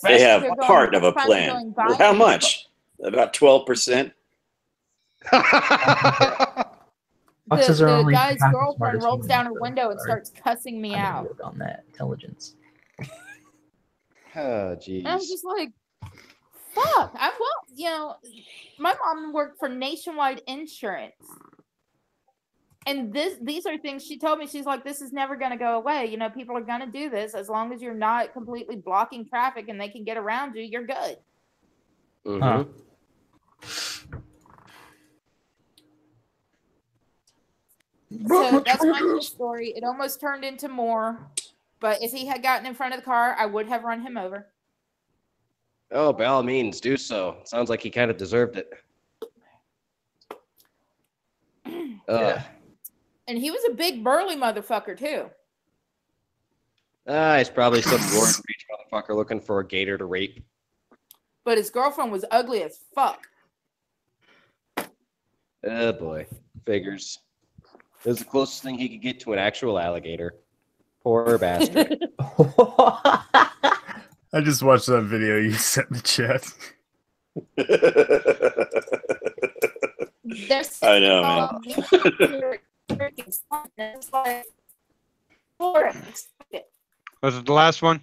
they have part of a plan. Well, how much? About 12%. The guy's girlfriend rolls down her window and starts cussing me out. On that intelligence. Oh, jeez. And I'm just like, fuck. My mom worked for Nationwide Insurance. And these are things she told me. She's like, this is never going to go away. People are going to do this. As long as you're not completely blocking traffic and they can get around you, you're good. Mm-hmm. So that's my little story. It almost turned into more. But if he had gotten in front of the car, I would have run him over. Oh, by all means, do so. Sounds like he kind of deserved it. Yeah. And he was a big burly motherfucker too. He's probably some Gordon Beach motherfucker looking for a gator to rape. But his girlfriend was ugly as fuck. Oh boy, figures. It was the closest thing he could get to an actual alligator. Poor bastard. I just watched that video you sent in the chat. I know, man. Was it the last one?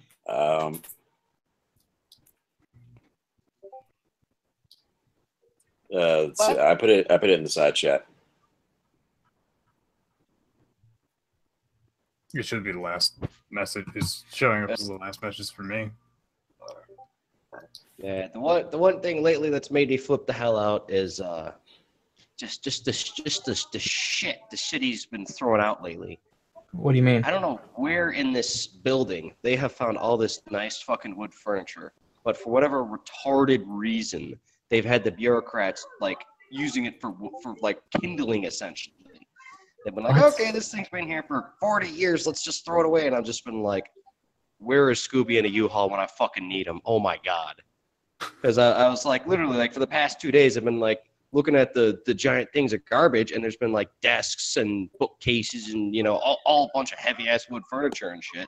Let's see. I put it in the side chat. It should be the last message. It's showing up as the last message for me. Yeah, the one thing lately that's made me flip the hell out is just the shit the city's been throwing out lately. What do you mean? I don't know where in this building they have found all this nice fucking wood furniture, but for whatever retarded reason, they've had the bureaucrats like using it for like kindling essentially. They've been like, okay, this thing's been here for 40 years, let's just throw it away. And I've just been like, where is Scooby in a U-Haul when I fucking need him? Oh my god. Because I was like, literally, like for the past 2 days, I've been like looking at the giant things of garbage, and there's been like desks and bookcases and all a bunch of heavy ass wood furniture and shit.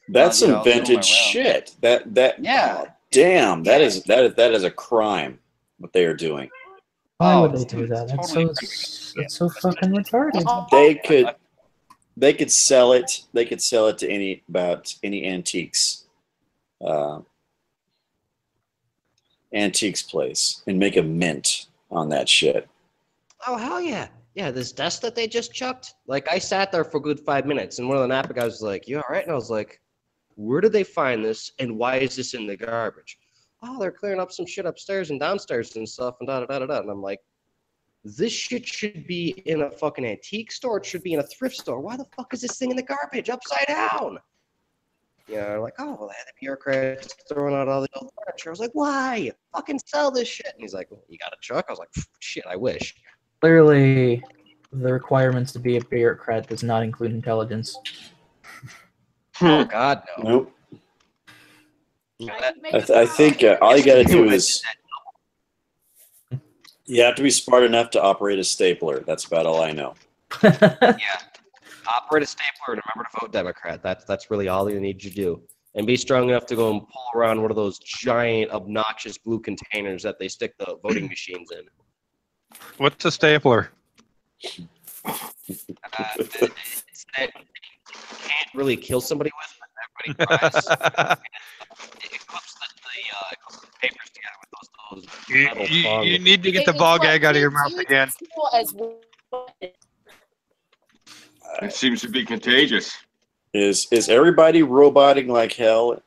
That's some vintage shit. That yeah. God damn, that is a crime what they are doing. Why would they do that? It's so fucking retarded. They could sell it. They could sell it to any antiques. Antiques place and make a mint on that shit. Oh hell yeah. Yeah, this desk that they just chucked, like I sat there for a good 5 minutes and one of the Napa guys was like, you all right? And I was like, where did they find this and why is this in the garbage? Oh, they're clearing up some shit upstairs and downstairs and stuff and da-da-da-da-da. And I'm like, this shit should be in a fucking antique store. It should be in a thrift store. Why the fuck is this thing in the garbage upside down? Like, oh, well, they had the bureaucrats throwing out all the old furniture. I was like, why? Fucking sell this shit. And he's like, well, you got a truck? I was like, shit, I wish. Clearly, the requirements to be a bureaucrat does not include intelligence. Oh, God, no. Nope. I think all you got to do is you have to be smart enough to operate a stapler. That's about all I know. Yeah. Operate a stapler and remember to vote Democrat. That's really all you need to do. And be strong enough to go and pull around one of those giant, obnoxious blue containers that they stick the voting machines in. What's a stapler? It's that you can't really kill somebody with, but everybody cries. It clips the papers together with those You need to get the ball gag out of your mouth again. It seems to be contagious. Is everybody roboting like hell,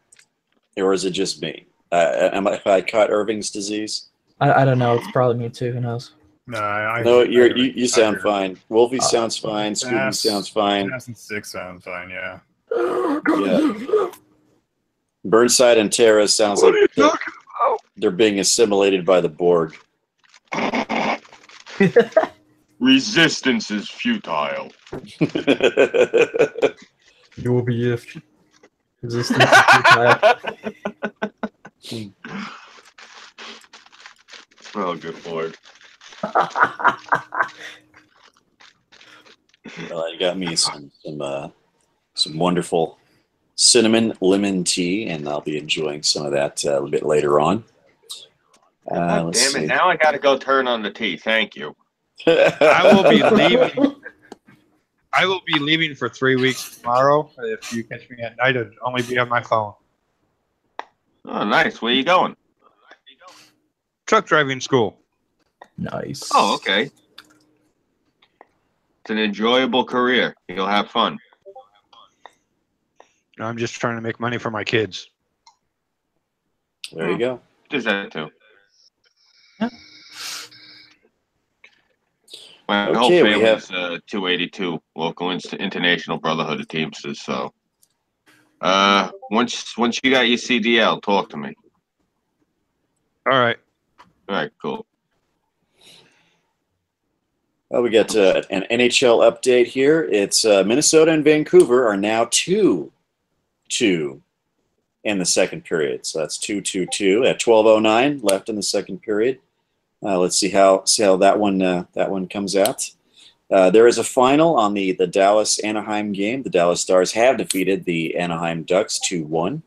or is it just me? Have I caught Irving's disease? I don't know. It's probably me too. Who knows? No, you sound fine. Wolfie sounds fine. Scooby sounds fine. 2006 sounds fine. Yeah. Yeah. Burnside and Terra sounds like they're being assimilated by the Borg. Resistance is futile. You will be if resistance is futile. Oh, good lord. Well, you got me some wonderful cinnamon lemon tea, and I'll be enjoying some of that a little bit later on. God damn it! Now I got to go turn on the tea. Thank you. I will be leaving. I will be leaving for 3 weeks tomorrow. If you catch me at night, it'll only be on my phone. Oh, nice. Where are you going? Truck driving school. Nice. Oh, okay. It's an enjoyable career. You'll have fun. I'm just trying to make money for my kids. There you go. Does that too? My whole Okay, family is 282 local international brotherhood of Teamsters. So, once you got your CDL, talk to me. All right. All right. Cool. Well, we got an NHL update here. It's Minnesota and Vancouver are now 2-2 in the second period. So that's 2-2-2 at 12:09 left in the second period. Let's see how that one comes out. There is a final on the Dallas Anaheim game. The Dallas Stars have defeated the Anaheim Ducks 2-1,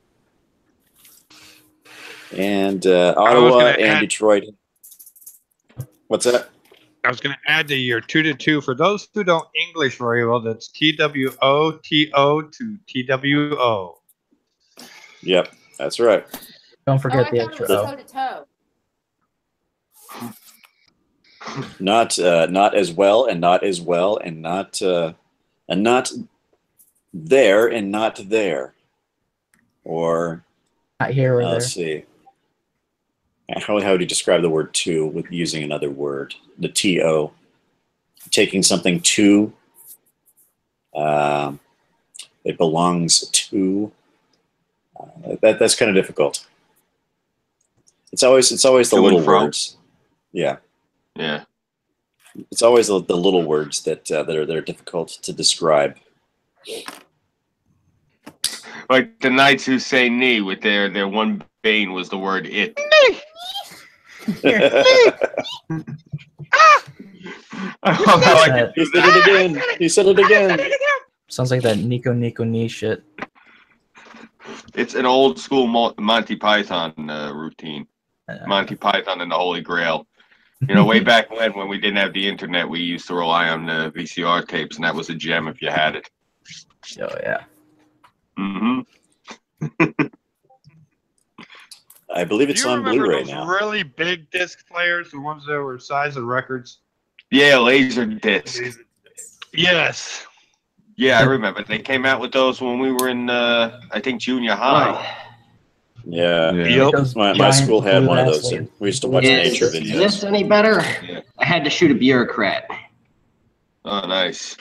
and Ottawa and Detroit. What's that? I was going to add the year 2-2. For those who don't English very well, that's TWOTO to TWO. Yep, that's right. Don't forget the extra O. Toe-to-toe. Not as well, and not as well, and not there and not there. Or Not here or there. let's see. How do you describe the word to with using another word? The to. Taking something to. It belongs to. That's kind of difficult. It's always the little words. Yeah. Yeah. It's always the little words that are difficult to describe. Like the knights who say "knee" with their one bane was the word "it." He said it again. He said it again. Sounds like that Nico knee shit. It's an old school Monty Python routine. Monty Python and the Holy Grail. You know, way back when we didn't have the internet, we used to rely on the VCR tapes, and that was a gem if you had it. Oh yeah. Mm-hmm. I believe it's on Blu-ray those now. really big disc players, the ones that were the size of records? Yeah, laser disc. Yes. Yeah, I remember. They came out with those when we were in, I think, junior high. Yeah. Yep. My school had one of those, and we used to watch nature Is videos. this any better? Yeah. I had to shoot a bureaucrat. Oh, nice.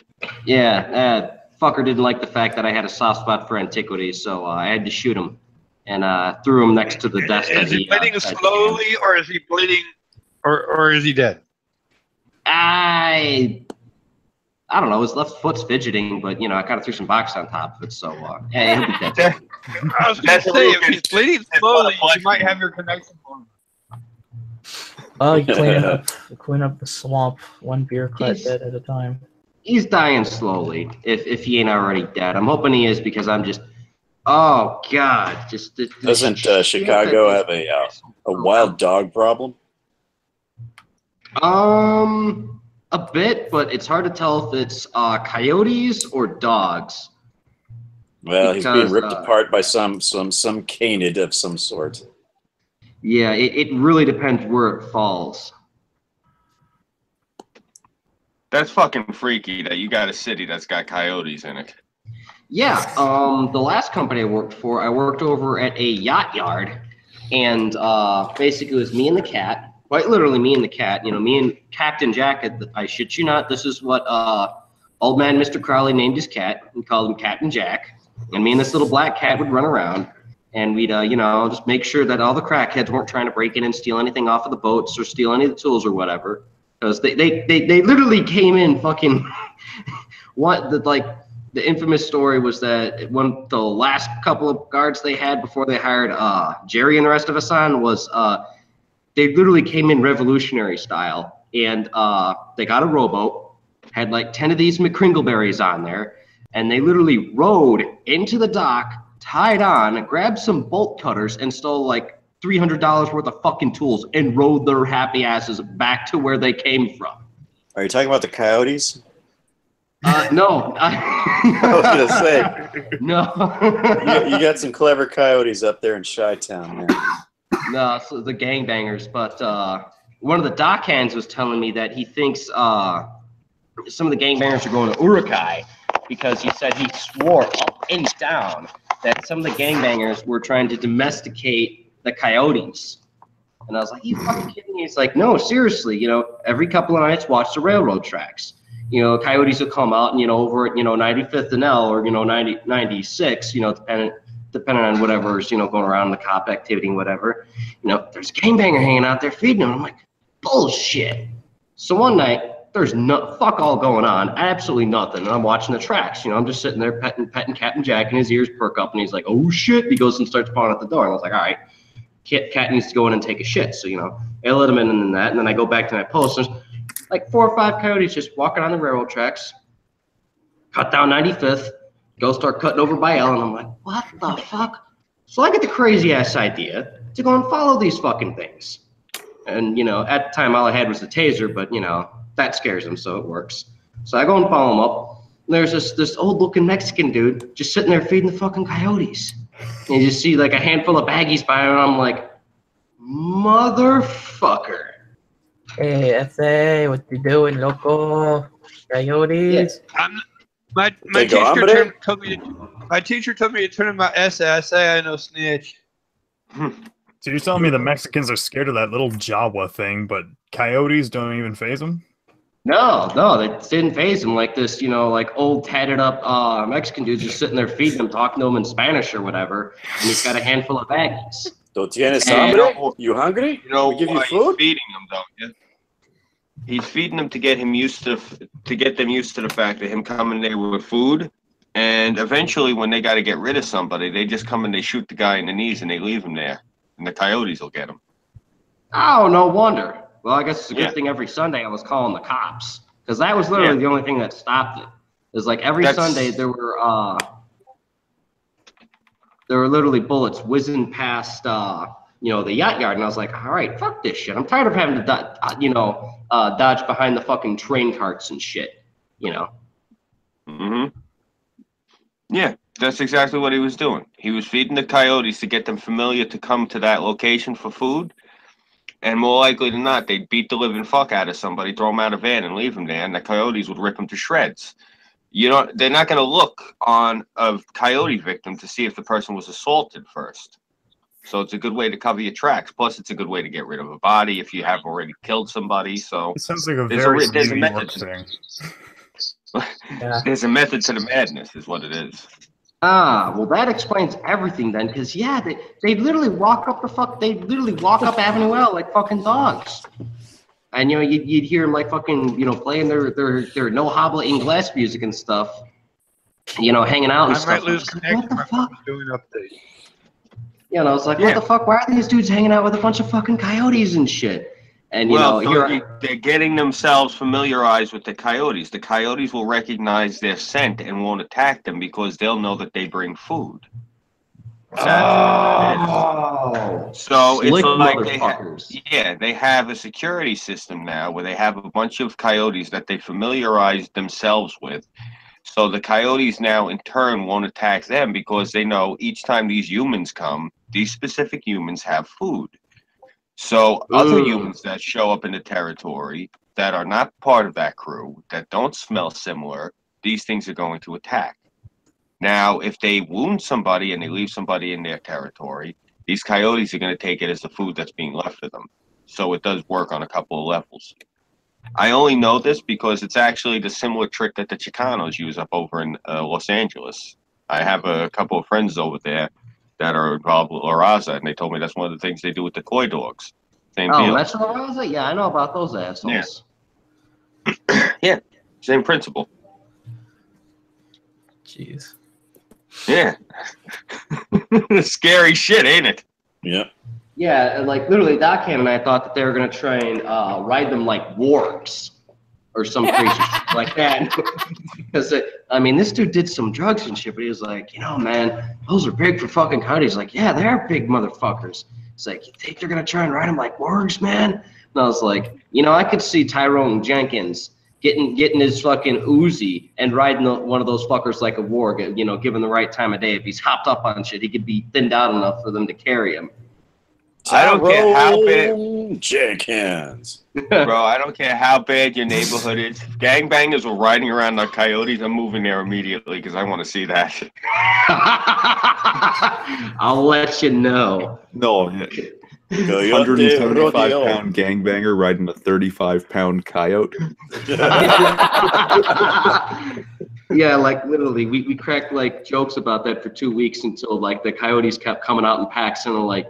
Yeah, fucker didn't like the fact that I had a soft spot for antiquities, so I had to shoot him and threw him next to the desk. Is he bleeding slowly, or is he bleeding, or is he dead? I don't know. His left foot's fidgeting, but you know, I kind of threw some box on top of it, so hey, he'll be dead. I was going to say, if he's bleeding slowly, you might have your connection for him. Oh, you clean up the swamp, one bureaucrat dead at a time. He's dying slowly, if he ain't already dead. I'm hoping he is, because I'm just, oh god, just. Doesn't Chicago have a wild dog problem? A bit, but it's hard to tell if it's coyotes or dogs. Well, he's being ripped apart by some canid of some sort. Yeah, it really depends where it falls. That's fucking freaky that you got a city that's got coyotes in it. Yeah, the last company I worked over at a yacht yard, and basically it was me and the cat. Quite literally, me and the cat. You know, me and Captain Jack. I shit you not. This is what old man Mr. Crowley named his cat. We called him Captain Jack. And me and this little black cat would run around, and we'd you know, just make sure that all the crackheads weren't trying to break in and steal anything off of the boats or steal any of the tools or whatever. Because they literally came in fucking. The infamous story was that the last couple of guards they had before they hired Jerry and the rest of us on was. They literally came in revolutionary style, and they got a rowboat, had like 10 of these McCringleberries on there, and they literally rowed into the dock, tied on, grabbed some bolt cutters, and stole like $300 worth of fucking tools, and rowed their happy asses back to where they came from. Are you talking about the coyotes? No. I was gonna say. No. you got some clever coyotes up there in Chi-Town, man. No, so the gangbangers, but one of the dock hands was telling me that he thinks some of the gangbangers are going to Uruguay, because he said he swore up and down that some of the gangbangers were trying to domesticate the coyotes. And I was like, you fucking kidding me? He's like, no, seriously, you know, every couple of nights watch the railroad tracks. You know, coyotes will come out and, you know, over at, you know, 95th and L, or, you know, 96, you know, depending on whatever's, you know, going around, the cop activity and whatever, you know, there's a gangbanger hanging out there feeding them. I'm like, bullshit. So one night, there's fuck all going on, absolutely nothing. And I'm watching the tracks, you know, I'm just sitting there petting Captain Jack, and his ears perk up, and he's like, oh shit. He goes and starts pawing at the door. And I was like, all right, cat needs to go in and take a shit. So, you know, I let him in and that, and then I go back to my post. There's like 4 or 5 coyotes just walking on the railroad tracks, cut down 95th, go start cutting over by L, and I'm like, what the fuck? So I get the crazy ass idea to go and follow these fucking things. And, you know, at the time all I had was the taser, but, you know, that scares them, so it works. So I go and follow him up. And there's this old looking Mexican dude just sitting there feeding the fucking coyotes. And you just see like a handful of baggies by him, and I'm like, motherfucker. Hey, F.A., what you doing, loco? Coyotes? Yeah. My teacher told me to turn in my essay. I say I no snitch. So you're telling me the Mexicans are scared of that little Jawa thing, but coyotes don't even phase them? No, they didn't phase him. Like this, like old tatted up Mexican dude's just sitting there feeding him, talking to him in Spanish or whatever, and he's got a handful of baggies. ¿No tienes hambre? You hungry? We give you food? He's feeding them, don't you? He's feeding them to get them used to the fact that him coming there with food, and eventually when they got to get rid of somebody, they just come and they shoot the guy in the knees and they leave him there, and the coyotes will get him. Oh, no wonder. Well, I guess it's a good thing every Sunday I was calling the cops, because that was literally the only thing that stopped it. It was like every Sunday there were literally bullets whizzing past the yacht yard, and I was like, all right, fuck this shit. I'm tired of having to dodge behind the fucking train carts and shit. Mm-hmm. Yeah, that's exactly what he was doing. He was feeding the coyotes to get them familiar to come to that location for food. And more likely than not, they'd beat the living fuck out of somebody, throw them out of a van, and leave them there, and the coyotes would rip them to shreds. They're not going to look on a coyote victim to see if the person was assaulted first. So it's a good way to cover your tracks. Plus, it's a good way to get rid of a body if you have already killed somebody. So it sounds like there's a method thing. There's a method to the madness, is what it is. Well, that explains everything then, because they literally walk up Avenue L like fucking dogs, and you'd hear them like fucking playing their no habla inglés music and stuff, hanging out and I stuff. might lose connection. My phone's doing an update. I was like, what the fuck? Why are these dudes hanging out with a bunch of fucking coyotes and shit? And they're getting themselves familiarized with the coyotes. The coyotes will recognize their scent and won't attack them because they'll know that they bring food. So it's like they have a security system now where they have a bunch of coyotes that they familiarize themselves with. So the coyotes now in turn won't attack them because they know each time these humans come, these specific humans have food. So other humans that show up in the territory that are not part of that crew, that don't smell similar, these things are going to attack. Now, if they wound somebody and they leave somebody in their territory, these coyotes are going to take it as the food that's being left for them. So it does work on a couple of levels. I only know this because it's actually the similar trick that the Chicanos use up over in Los Angeles. I have a couple of friends over there that are involved with La Raza, and they told me that's one of the things they do with the coy dogs. Same deal. That's La Raza? Yeah, I know about those assholes. Yeah, same principle. Jeez. Yeah. Scary shit, ain't it? Yeah. Yeah, like literally Darkangel and I thought that they were going to try and ride them like wargs or some crazy shit like that. Because, this dude did some drugs and shit, but he was like, man, those are big for fucking coyotes. Like, yeah, they're big motherfuckers. It's like, you think they're going to try and ride them like wargs, man? And I was like, I could see Tyrone Jenkins getting his fucking Uzi and riding one of those fuckers like a warg, given the right time of day. If he's hopped up on shit, he could be thinned out enough for them to carry him. I don't care how bad Jenkins. Bro, I don't care how bad your neighborhood is. If gangbangers were riding around like coyotes, I'm moving there immediately because I want to see that. I'll let you know. No. 175-pound gangbanger riding a 35-pound coyote. Yeah, like literally, we cracked like jokes about that for 2 weeks until like the coyotes kept coming out in packs and they're like,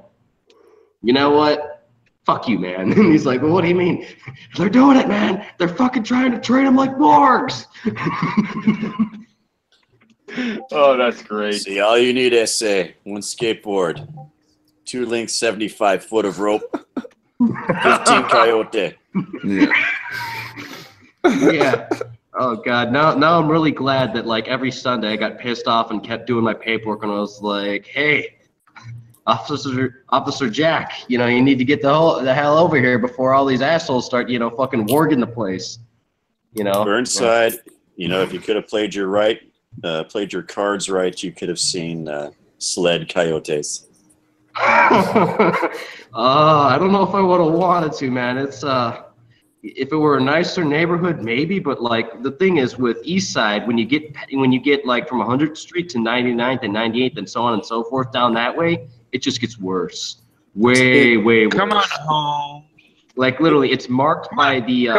you know what? Fuck you, man. And he's like, well, what do you mean? They're doing it, man. They're fucking trying to train them like wargs. Oh, that's great. See, all you need is one skateboard, 2 links, 75 foot of rope, 15 coyote. Yeah. Oh God. Now I'm really glad that like every Sunday I got pissed off and kept doing my paperwork and I was like, hey, Officer Jack, you need to get the hell over here before all these assholes start, fucking warging the place. Burnside, if you could have played your cards right, you could have seen sled coyotes. I don't know if I would have wanted to, man. It's if it were a nicer neighborhood, maybe. But like the thing is with East Side, when you get like from 100th Street to 99th and 98th and so on and so forth down that way, it just gets worse. Way worse. Come on home. Like literally, it's marked by the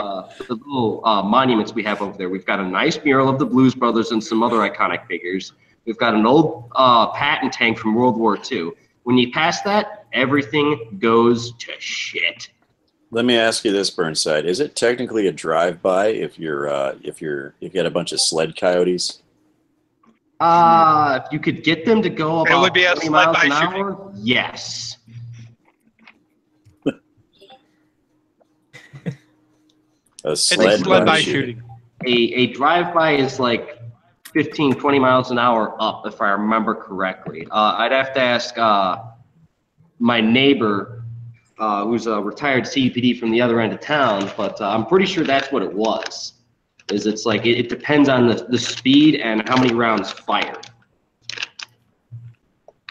little monuments we have over there. We've got a nice mural of the Blues Brothers and some other iconic figures. We've got an old Patton tank from World War II. When you pass that, everything goes to shit. Let me ask you this, Burnside: is it technically a drive-by if you got a bunch of sled coyotes? If you could get them to go about It would be a 20 miles an sled-by hour, yes. A sled-by shooting. A drive-by is like 15, 20 miles an hour up, if I remember correctly. I'd have to ask my neighbor, who's a retired CPD from the other end of town, but I'm pretty sure that's what it was. It's like it depends on the speed and how many rounds fired.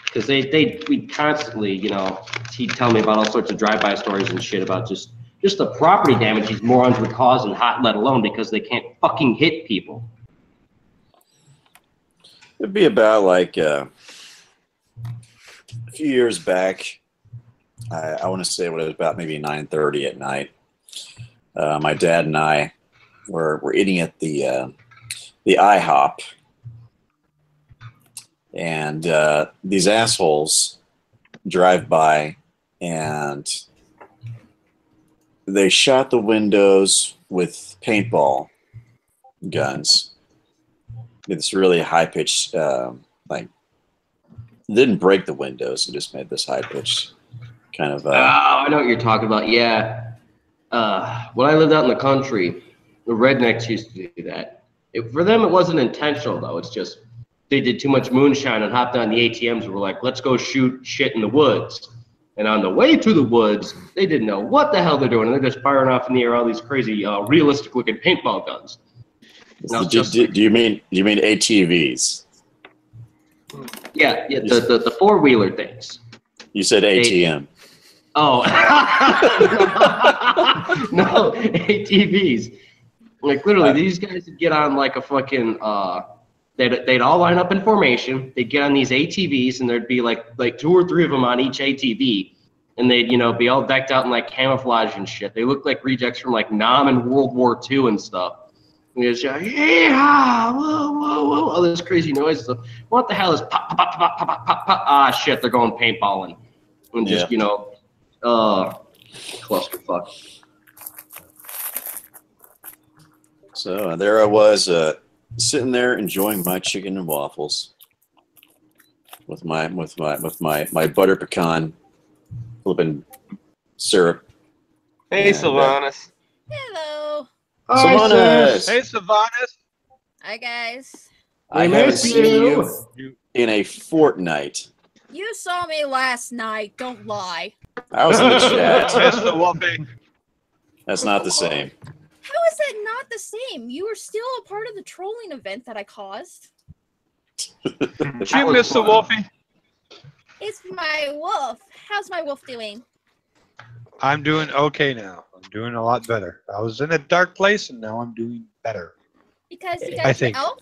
Because we constantly, he'd tell me about all sorts of drive-by stories and shit about just the property damage these morons would cause in hot lead alone because they can't fucking hit people. It'd be about like a few years back. I want to say what it was about maybe 9:30 at night. My dad and I were eating at the IHOP, and these assholes drive by and they shot the windows with paintball guns. It's really high-pitched, like, didn't break the windows. It just made this high-pitched kind of... I know what you're talking about, yeah. When I lived out in the country, the rednecks used to do that. For them, it wasn't intentional, though. It's just they did too much moonshine and hopped on the ATMs and were like, let's go shoot shit in the woods. And on the way to the woods, they didn't know what the hell they're doing. And they're just firing off in the air all these crazy, realistic-looking paintball guns. Do you mean ATVs? Yeah, the four-wheeler things. You said ATM. Oh. No, ATVs. Like, literally, these guys would get on, like, a fucking, they'd all line up in formation. They'd get on these ATVs, and there'd be, like 2 or 3 of them on each ATV. And they'd, be all decked out in, like, camouflage and shit. They looked like rejects from, like, Nam and World War II and stuff. And they'd just yeah, whoa, whoa, whoa, all this crazy noise. So, what the hell is pop, pop, pop, pop, pop, pop, pop? Ah, shit, they're going paintballing. And just, clusterfuck. So there I was, sitting there enjoying my chicken and waffles with my butter pecan flipping syrup. Hey, Sylvanas. Hello. Sylvanas. Hey, Sylvanas. Hi, guys. I haven't seen you in a fortnight. You saw me last night. Don't lie. I was in the chat. Mr. Wolfie. That's not the same. How is that not the same? You were still a part of the trolling event that I caused. You, Mr. Wolfie. It's my wolf. How's my wolf doing? I'm doing okay now. I'm doing a lot better. I was in a dark place, and now I'm doing better. Because you I guys think. elf?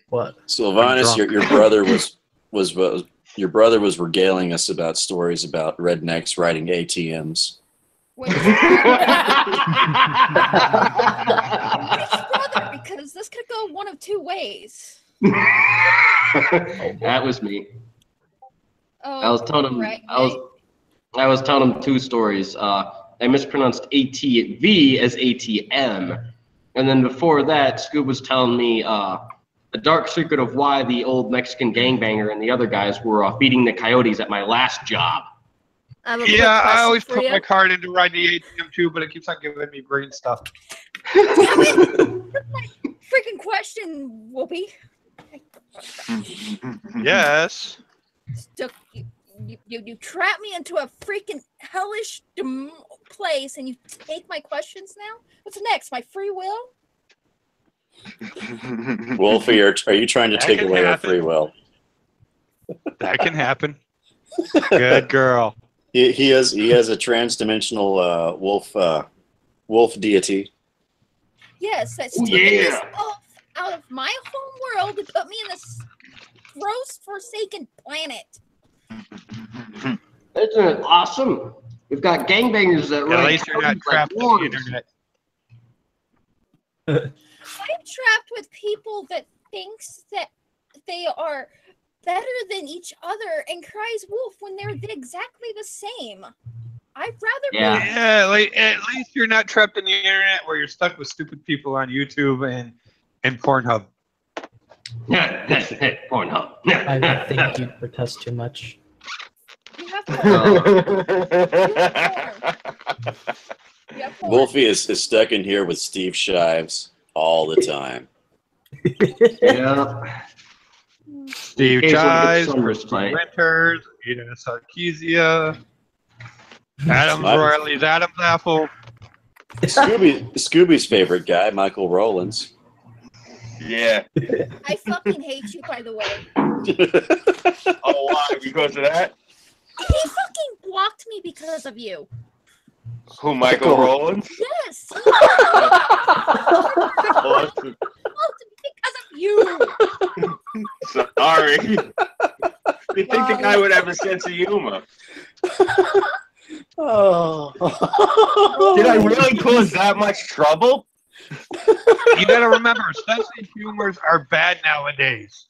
What? Sylvanas, your brother your brother was regaling us about stories about rednecks riding ATMs. Which brother? Because this could go one of 2 ways. That was me. Oh, I was telling him. right. I was telling him 2 stories. I mispronounced ATV as ATM, and then before that, Scoob was telling me a dark secret of why the old Mexican gangbanger and the other guys were feeding the coyotes at my last job. Yeah, I always put my card into riding the ATM too, but it keeps on giving me green stuff. Freaking question, Whoopi. Yes. You trap me into a freaking hellish place, and you take my questions now? What's next? My free will? Wolfie, are you trying to take away our free will? That can happen. Good girl. He has a trans-dimensional wolf deity. Yes, that's Ooh, taking this yeah. wolf out of my home world and put me in this gross, forsaken planet. Isn't it awesome? We've got gangbangers that At run. least you're not like trapped on the wolves. internet. I'm trapped with people that thinks that they are better than each other and cries wolf when they're exactly the same. I'd rather Yeah, like, at least you're not trapped in the internet where you're stuck with stupid people on YouTube and Pornhub. Pornhub. I think you protest too much. You have porn. Wolfie is stuck in here with Steve Shives all the time. Yeah. Steve Occasionally Chives, gets some Christy respite. Winters, Eden Sarkeesian, Adams Royalties, Adam's Apple. Scooby's favorite guy, Michael Rowlands. Yeah. I fucking hate you, by the way. Oh, why? Because of that? He fucking blocked me because of you. Who, Michael Rowlands? Yes. Awesome. Because of you. Sorry. You think the guy would have a sense of humor? Oh. Did I really cause that much trouble? You gotta remember, sense of humors are bad nowadays.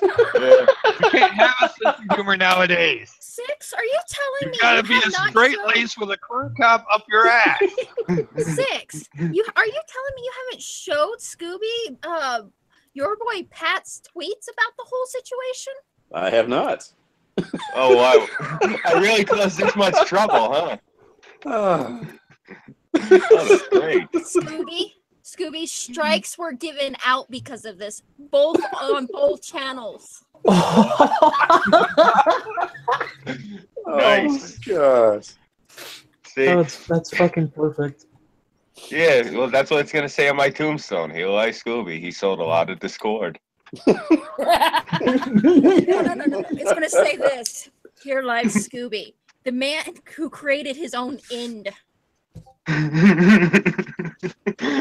Yeah. You can't have a sense of humor nowadays. Six, are you telling me You gotta you be have a not straight shown- lace with a corn cob up your ass. Six, are you telling me you haven't showed Scooby your boy Pat's tweets about the whole situation? I have not. Oh, wow. I really caused this much trouble, huh? That was great. Scooby, strikes were given out because of this, both on both channels. Nice. Oh, gosh. See? That's fucking perfect. Yeah, well, that's what it's going to say on my tombstone. He'll like Scooby. He sold a lot of discord. No. It's going to say this. Here lies Scooby, the man who created his own end.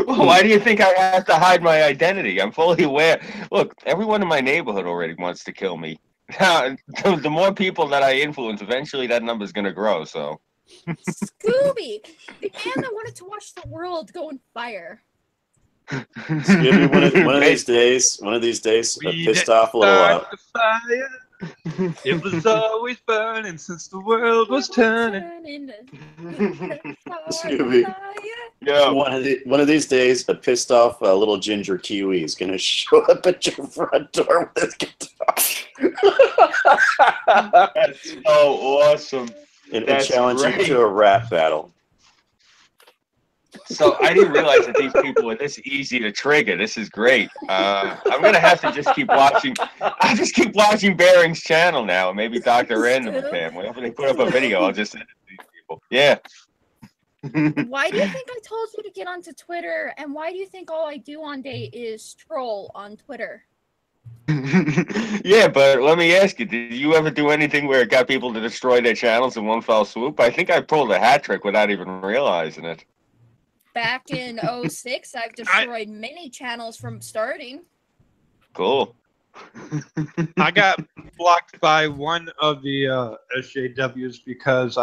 Well, why do you think I have to hide my identity? I'm fully aware. Look, everyone in my neighborhood already wants to kill me. Now, the more people that I influence, eventually that number's going to grow, so. Scooby, the man that wanted to watch the world go on fire. Scooby, one of these days, a pissed off little. It was always burning since the world was turning. Scooby. Yeah. One of these days, a pissed off little ginger Kiwi is gonna show up at your front door with his guitar. That's so awesome. And That's challenge great. you to a rap battle. So I didn't realize that these people were this easy to trigger. This is great. I'm gonna have to just keep watching. I'll just keep watching Bearing's channel now, and maybe Dr. Random Cam. Whenever they put up a video, I'll just send it to these people. Yeah. Why do you think I told you to get onto Twitter? And why do you think all I do on day is troll on Twitter? Yeah, but let me ask you, did you ever do anything where it got people to destroy their channels in one fell swoop? I think I pulled a hat trick without even realizing it. Back in 06, I've destroyed many channels from starting. Cool. I got blocked by one of the SJWs because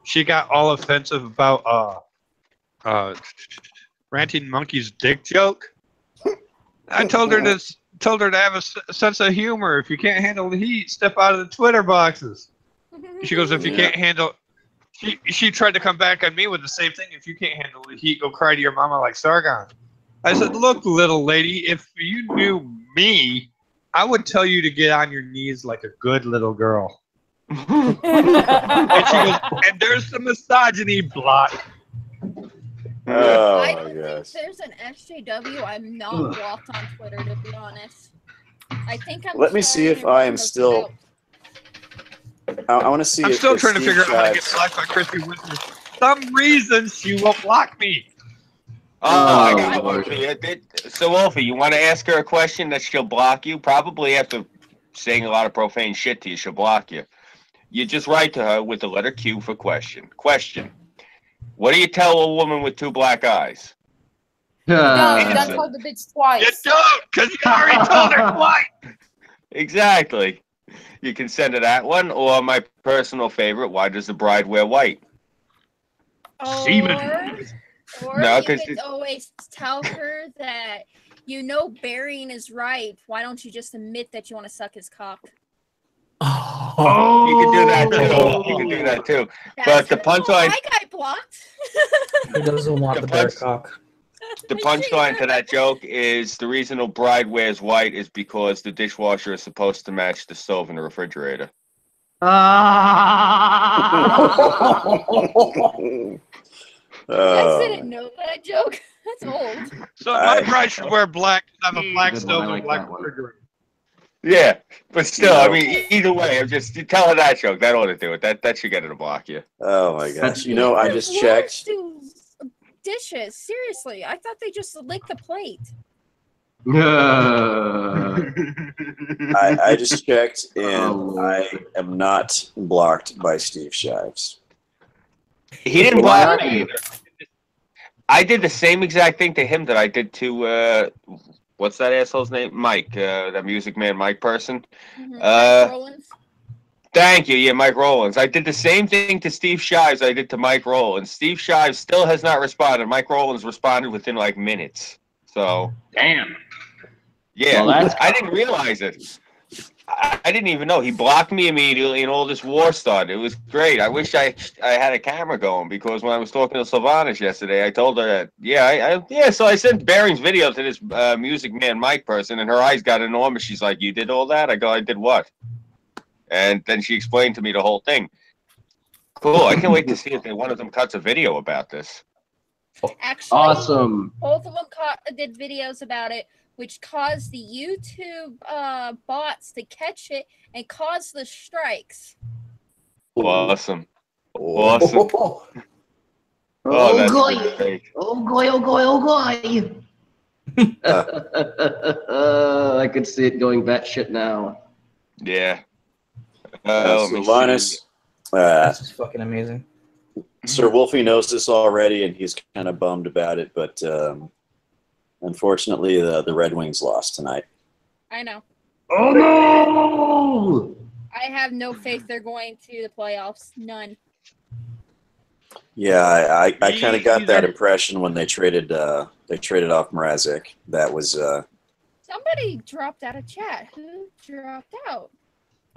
she got all offensive about Ranting Monkey's dick joke. I told her to have a sense of humor. If you can't handle the heat, step out of the Twitter boxes. She goes, if you can't handle. She tried to come back on me with the same thing. If you can't handle the heat, go cry to your mama like Sargon. I said, look, little lady, if you knew me, I would tell you to get on your knees like a good little girl. And she goes, and there's the misogyny block. Oh I my don't gosh. think there's an SJW I'm not blocked on Twitter, to be honest. I think I'm. Let me see if I am still. I want to see. I'm if still trying to Steve figure out how to get Shives- blocked by Christy Winters. For some reason, she won't block me. I got one for you. So, Wolfie, you want to ask her a question that she'll block you? Probably after saying a lot of profane shit to you, she'll block you. You just write to her with the letter Q for question. Question. What do you tell a woman with 2 black eyes? Don't told the bitch twice. You don't, because you already told her twice. Exactly. You can send her that one, or my personal favorite, why does the bride wear white? Or No, you 'cause could always tell her that you know burying is right. Why don't you just admit that you want to suck his cock? Oh, you can do that too. You can do that too. But the punchline, I got blocked. He doesn't want the bear cock. the punchline to that joke is the reason the bride wears white is because the dishwasher is supposed to match the stove and the refrigerator. I didn't know that joke. That's old. So my bride should wear black, have a black stove and a black refrigerator. Yeah, but still, No. I mean, either way, you tell her that joke. That ought to do it. That should get her to block you. Oh my gosh! You know, I just checked. Do dishes. Seriously, I thought they just lick the plate. I just checked, and I am not blocked by Steve Shives. He didn't block me either. I did the same exact thing to him that I did to what's that asshole's name? Mike, that Music Man Mike person. Mike Rollins. Thank you. Yeah, Mike Rollins. I did the same thing to Steve Shives I did to Mike Rollins. Steve Shives still has not responded. Mike Rollins responded within like minutes. So damn. Yeah, Well, I didn't realize it. I didn't even know. He blocked me immediately, and all this war started. It was great. I wish I had a camera going, because when I was talking to Sylvanas yesterday, I told her that, yeah. So I sent Bearing's video to this Music Man Mike person, and her eyes got enormous. She's like, "You did all that?" I go, "I did what?" And then she explained to me the whole thing. Cool. I can't wait to see if one of them cuts a video about this. Actually, awesome. Both of them did videos about it, which caused the YouTube bots to catch it and cause the strikes. Awesome. Awesome. Oh, that's goy. great. Oh, goy, oh, goy, oh, goy. I could see it going batshit now. Yeah. Sylvanas, This is fucking amazing. Sir Wolfie knows this already, and he's kind of bummed about it, but unfortunately, the Red Wings lost tonight. I know. Oh, no! I have no faith they're going to the playoffs. None. Yeah, I kind of got that impression when they traded off Mrazek. That was Somebody dropped out of chat. Who dropped out?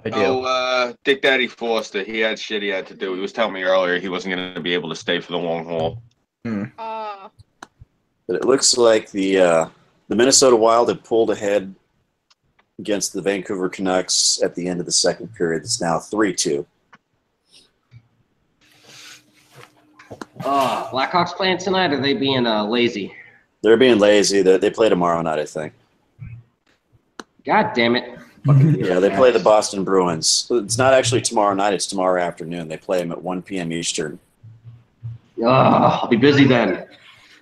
I do. Oh, Dick Daddy Foster. He had shit he had to do. He was telling me earlier he wasn't going to be able to stay for the long haul. But it looks like the Minnesota Wild had pulled ahead against the Vancouver Canucks at the end of the second period. It's now 3-2. Blackhawks playing tonight, or are they being lazy? They're being lazy. They play tomorrow night, I think. God damn it. Yeah, they play the Boston Bruins. It's not actually tomorrow night. It's tomorrow afternoon. They play them at 1 p.m. Eastern. I'll be busy then.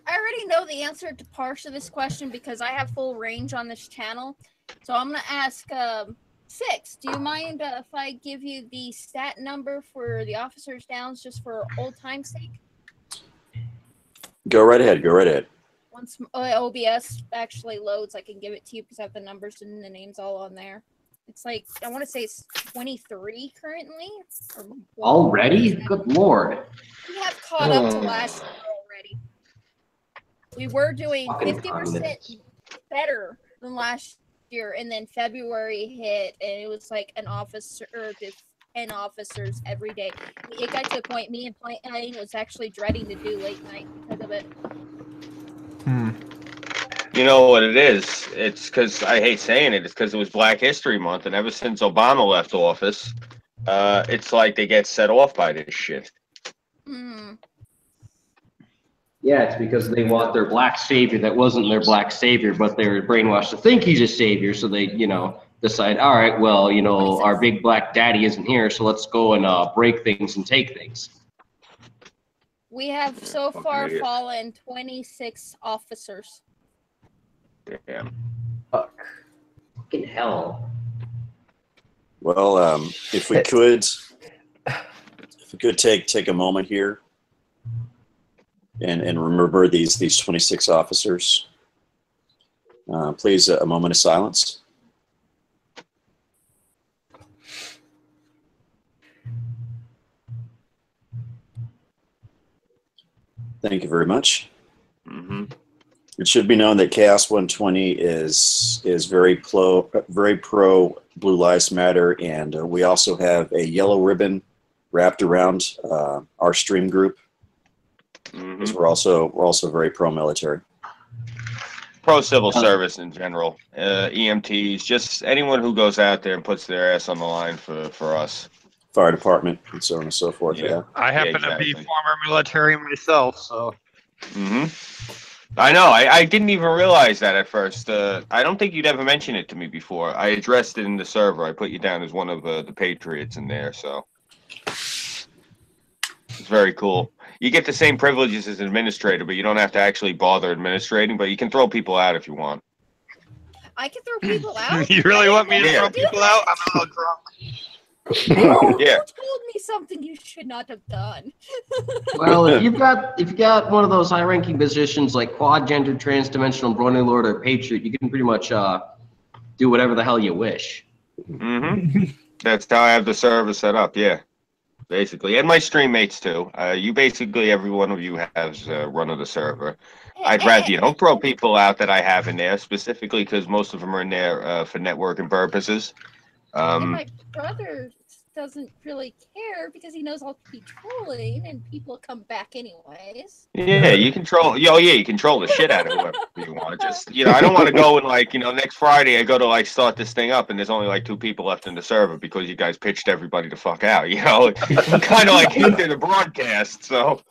I already know the answer to part of this question because I have full range on this channel. So I'm going to ask Six, do you mind if I give you the stat number for the officers' downs just for old time's sake? Go right ahead. Go right ahead. Once OBS actually loads, I can give it to you because I have the numbers and the names all on there. It's like, I want to say it's 23 currently. Already? Good lord. We have caught up to last year already. We were doing 50% better than last year, and then February hit, and it was like an officer or 10 officers every day. It got to the point me and Plain was actually dreading to do late night because of it. You know what it is? It's because, I hate saying it, it's because it was Black History Month, and ever since Obama left office, it's like they get set off by this shit. Yeah, it's because they want their black savior that wasn't their black savior, but they were brainwashed to think he's a savior, so they, decide, all right, well, our big black daddy isn't here, so let's go and break things and take things. We have so far fallen 26 officers. Damn. Fuck. Fucking hell. Well, if we could, if we could take a moment here and remember these 26 officers. Please, a moment of silence. Thank you very much. Mm-hmm. It should be known that CHAOS120 is very pro Blue Lives Matter, and we also have a yellow ribbon wrapped around our stream group, because we're also very pro military, pro civil service in general, EMTs, just anyone who goes out there and puts their ass on the line for us. Fire department, and so on and so forth. Yeah, I happen to be former military myself, so. I know. I didn't even realize that at first. I don't think you'd ever mentioned it to me before. I addressed it in the server. I put you down as one of the patriots in there, so it's very cool. You get the same privileges as an administrator, but you don't have to actually bother administrating. But you can throw people out if you want. I can throw people out. You really want me to throw people out? I'm a little drunk. You told me something you should not have done. Well, if you got one of those high-ranking positions like quad gender, trans-dimensional, Brony Lord, or Patriot, you can pretty much do whatever the hell you wish. That's how I have the server set up. Yeah, basically, and my stream mates too. You basically, every one of you has run of the server. I'd rather you don't throw people out that I have in there specifically because most of them are in there for networking purposes. And my brother doesn't really care because he knows I'll be trolling and people come back anyways. Yeah, you control. You control the shit out of whoever you want. Just I don't want to go and next Friday I go to start this thing up and there's only 2 people left in the server because you guys pitched everybody the fuck out. I'm kind of hinting the broadcast, so.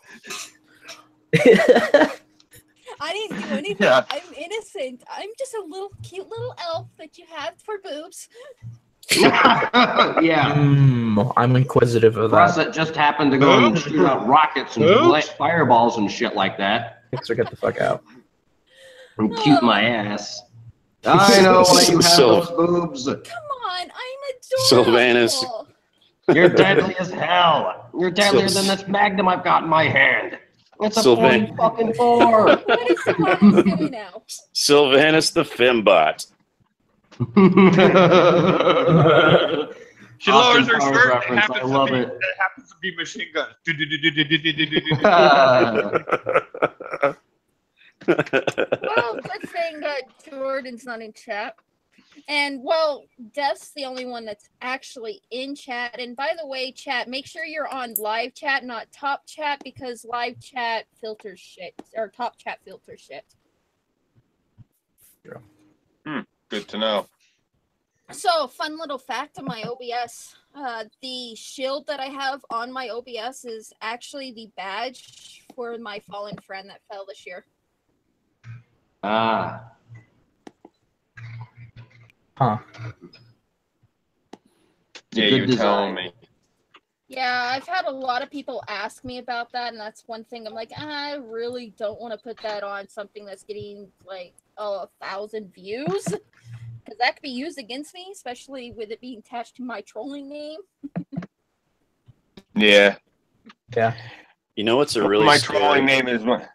I didn't do anything. Yeah. I'm innocent. I'm just a cute little elf that you have for boobs. Yeah. I'm inquisitive of Plus, that. it just happened to go and shoot out rockets and fireballs and shit like that. Thanks, get the fuck out. And cute my ass. I know why you have those boobs. Come on, I'm adorable. Sylvanas. You're deadly as hell. You're deadlier than this magnum I've got in my hand. It's a fucking 4. What is Sylvanas doing now? Sylvanas the Fembot. She lowers her skirt and I love it. That happens to be machine guns. Well, good thing Jordan's not in chat. And, well, Dev's the only one that's actually in chat. And by the way, chat, make sure you're on live chat, not top chat, because live chat filters shit, or top chat filters shit. Good to know. So, fun little fact of my OBS. The shield that I have on my OBS is actually the badge for my fallen friend that fell this year. Ah. Huh. Yeah, you were telling me. Yeah, I've had a lot of people ask me about that, and that's one thing I'm like, I really don't want to put that on something that's getting 1,000 views, because that could be used against me, especially with it being attached to my trolling name. Yeah. You know what's a really my trolling name is my.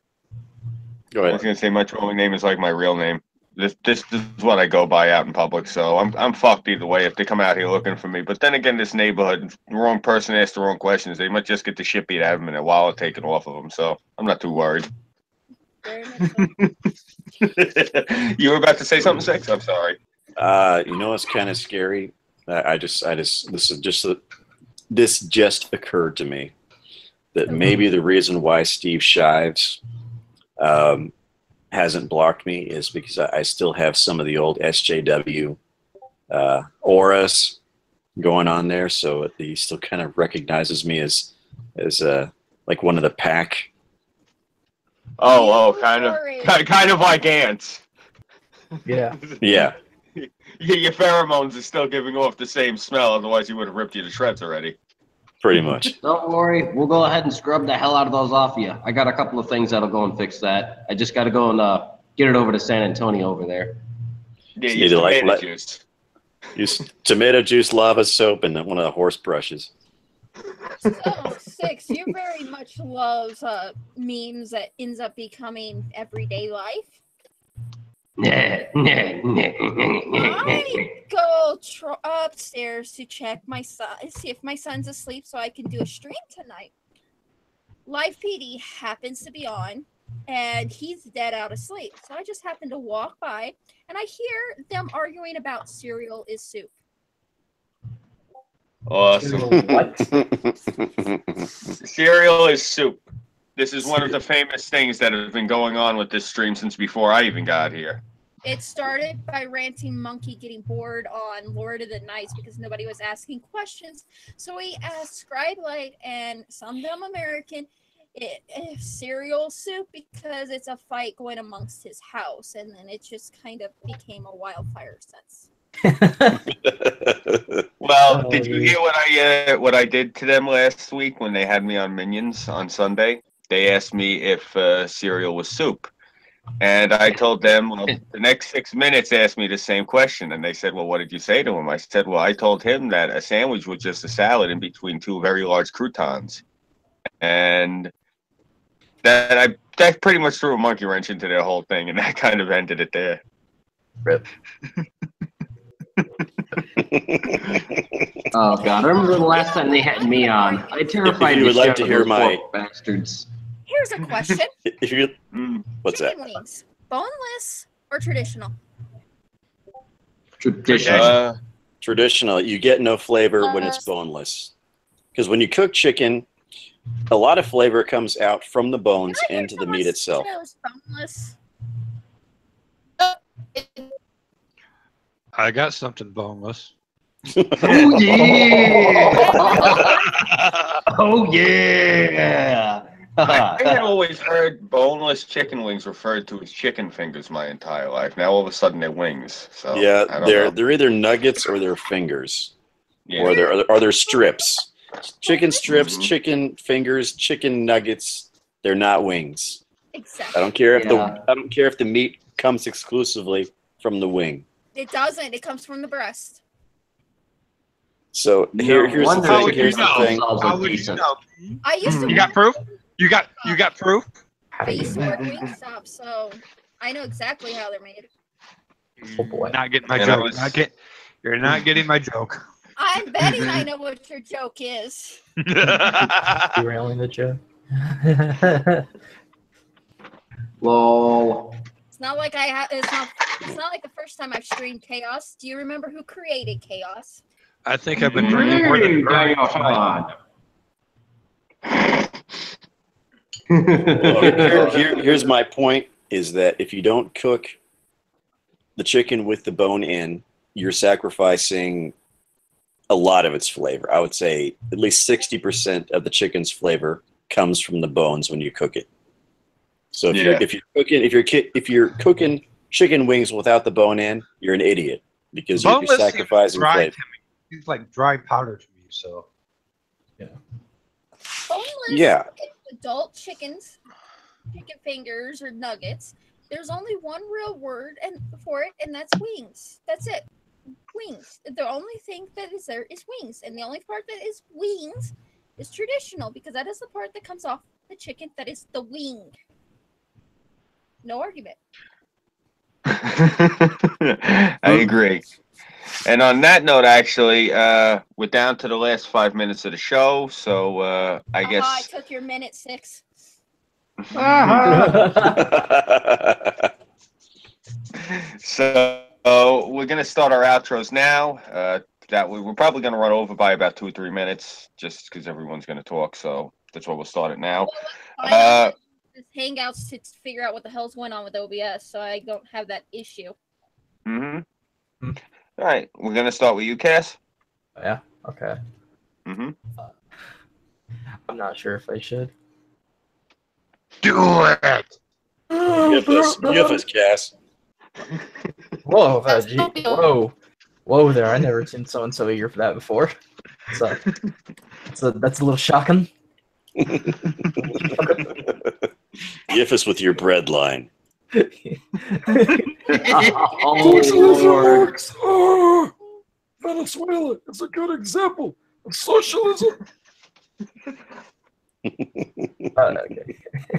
Go ahead. I was gonna say my trolling name is like my real name. This is what I go by out in public, so I'm fucked either way if they come out here looking for me. But then again, this neighborhood, the wrong person asks the wrong questions, they might just get the shit beat out of them and their wallet taken off of them. So I'm not too worried. You were about to say something, Six? I'm sorry. You know what's kind of scary? This just occurred to me that maybe the reason why Steve Shives hasn't blocked me is because I still have some of the old SJW auras going on there, so he still kind of recognizes me as like one of the pack. Kind of like ants. Yeah. Yeah. Your pheromones are still giving off the same smell, otherwise you would have ripped you to shreds already. Pretty much. Don't worry, we'll go ahead and scrub the hell out of those off you. I got a couple of things that'll go and fix that. I just got to go and get it over to San Antonio over there. Yeah, use tomato juice. Use tomato juice, lava soap, and one of the horse brushes. So, Six, you very much loves memes that ends up becoming everyday life. I go upstairs to check my son, see if my son's asleep so I can do a stream tonight. Live PD happens to be on, and he's dead out asleep. So I just happen to walk by, and I hear them arguing about cereal is soup. Awesome. What? Cereal is soup. This is one of the famous things that have been going on with this stream since before I even got here. It started by Ranting Monkey getting bored on Lord of the Nights because nobody was asking questions. So he asked Scribelight and some dumb American if cereal soup because it's a fight going amongst his house. And then it just kind of became a wildfire since. Well, did you hear what I did to them last week when they had me on Minions on Sunday? They asked me if cereal was soup. And I told them, well, the next 6 minutes asked me the same question. And they said, well, what did you say to him? I said, well, I told him that a sandwich was just a salad in between two very large croutons. And that pretty much threw a monkey wrench into their whole thing. And that kind of ended it there. Rip. Oh God! I remember the last time they had me on. I terrified. If you would like to hear my bastards. Here's a question. If you, what's that? Chicken wings, boneless or traditional? Traditional. Traditional. You get no flavor when it's boneless, because when you cook chicken, a lot of flavor comes out from the bones into the meat itself. Boneless. I got something boneless. Oh yeah! Oh yeah! I had always heard boneless chicken wings referred to as chicken fingers my entire life. Now all of a sudden they're wings. So Yeah, I don't know. they're either nuggets or they're fingers, Yeah. or they're strips. Chicken strips, chicken fingers, chicken nuggets. They're not wings. Exactly. I don't care if the meat comes exclusively from the wing. It doesn't. It comes from the breast. So here's the thing. Here's the thing. How would you know? I used to. You got proof? You got proof? I used to work Wingstop, so I know exactly how they're made. Oh boy. Not getting my And joke. You're not getting my joke. I'm betting I know what your joke is. Derailing the joke. Lol. It's not like I have. It's not like the first time I've streamed Chaos. Do you remember who created Chaos? I think I've been drinking more than Here's my point: is that if you don't cook the chicken with the bone in, you're sacrificing a lot of its flavor. I would say at least 60% of the chicken's flavor comes from the bones when you cook it. So if you're cooking chicken wings without the bone in, you're an idiot because you're sacrificing flavor. It's like dry powder to me. So Boneless. Yeah. Adult chickens, chicken fingers or nuggets. There's only one real word for it, and that's wings. That's it. Wings. The only thing that is there is wings, and the only part that is wings is traditional because that is the part that comes off the chicken. That is the wing. No argument. I agree. And on that note, actually, we're down to the last 5 minutes of the show, so I guess. I took your minute 6. So we're gonna start our outros now. We're probably gonna run over by about 2 or 3 minutes, just because everyone's gonna talk. So that's why we'll start it now. Hangouts to figure out what the hell's going on with OBS, so I don't have that issue. All right, we're gonna start with you, Cass. Yeah. Okay. I'm not sure if I should. Do it. Give us, Cass. Whoa, whoa there! I never seen someone so eager for that before. So that's a little shocking. Give us with your bread line. Socialism works. Oh, Venezuela is a good example of socialism. Okay.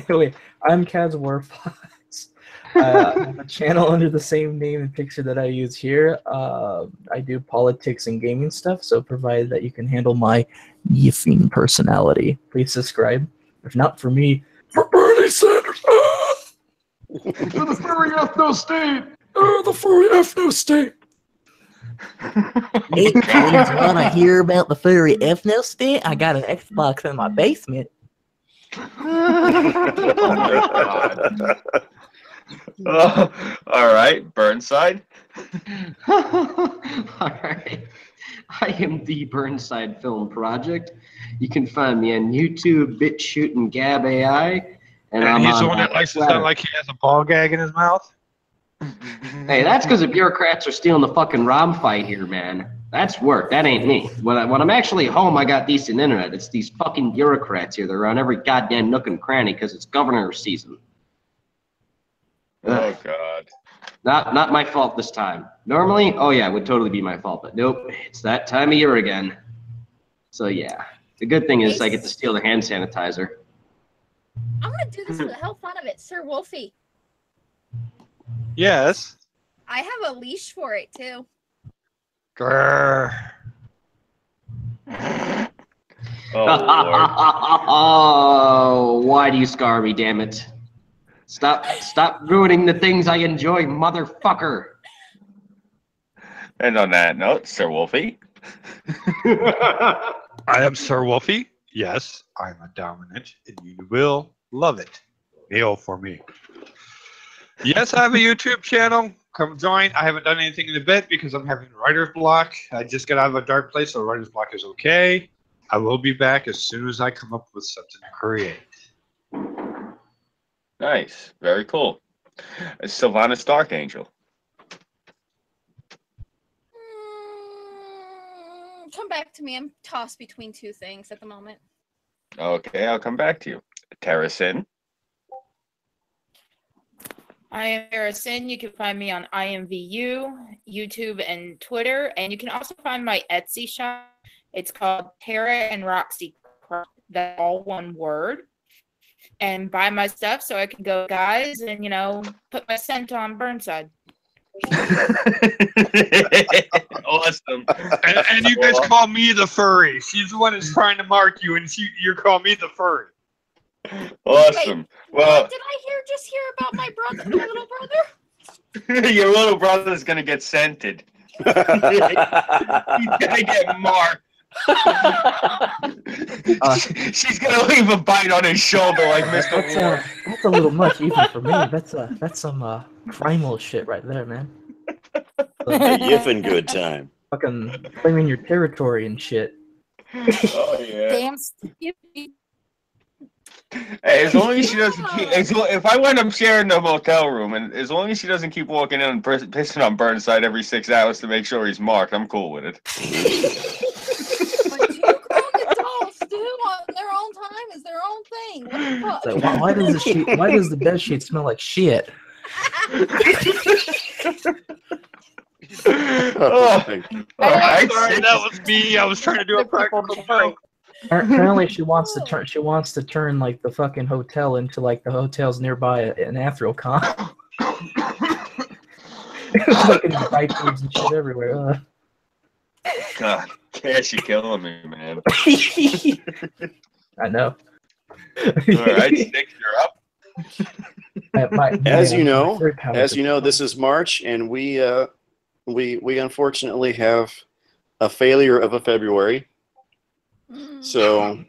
Wait, I'm Kaz Warfox. I have a channel under the same name and picture that I use here. I do politics and gaming stuff, so provided that you can handle my yiffing personality, please subscribe. If not for me, for Bernie Sanders. To the furry ethno state. The furry ethno state. Hey kids, wanna hear about the furry ethno state? I got an Xbox in my basement. All right, Burnside. All right. I am the Burnside Film Project. You can find me on YouTube, BitChute, and Gab AI. And I'm he's on the one that likes to sound like he has a ball gag in his mouth. Hey, that's because the bureaucrats are stealing the fucking ROM fight here, man. That's work. That ain't me. When I'm actually home, I got decent internet. It's these fucking bureaucrats here. They're on every goddamn nook and cranny because it's governor season. Oh God. Not my fault this time. Normally, oh yeah, it would totally be my fault, but nope, it's that time of year again. So yeah, the good thing is I get to steal the hand sanitizer. I'm gonna do this for the hell fun of it, Sir Wolfie. Yes. I have a leash for it too. Grrr. Oh, why do you scar me, damn it? Stop ruining the things I enjoy, motherfucker. And on that note, Sir Wolfie. I am Sir Wolfie. Yes, I'm a dominant, and you will love it. Kneel for me. Yes, I have a YouTube channel. Come join. I haven't done anything in a bit because I'm having writer's block. I just got out of a dark place, so writer's block is okay. I will be back as soon as I come up with something to create. Nice. Very cool. Sylvanas Darkangel. Come back to me. I'm tossed between two things at the moment. Okay, I'll come back to you. Terracin. I am Harrison. You can find me on IMVU, YouTube, and Twitter. And you can also find my Etsy shop. It's called Tara and Roxy. That's all one word. And buy my stuff so I can go, guys, and, you know, put my scent on Burnside. Awesome. And you guys call me the furry. She's the one that's trying to mark you, and you call me the furry. Awesome. Wait, well, what did I just hear about my brother, my little brother? your little brother's gonna get scented. He's gonna get marked. She's gonna leave a bite on his shoulder like Mr. War. That's a little much even for me. That's some primal shit right there, man. A yiffin' good time. Fucking claiming your territory and shit. Oh yeah. Damn Skippy. Hey, as long as she doesn't keep, if I wind up sharing the motel room, and as long as she doesn't keep walking in and pissing on Burnside every 6 hours to make sure he's marked, I'm cool with it. But you grown adults do on their own time is their own thing. What the fuck? So why does the bed sheet smell like shit? Oh, I'm sorry, that was me. I was trying to do a practical joke. Apparently, she wants to turn. She wants to turn like the fucking hotel into like the hotels nearby an Athrocon. Fucking diapers and shit everywhere. God, Cash, you're killing me, man. I know. All right, Sticks, you're up. As you know, this is March, and we unfortunately have a failure of a February. So,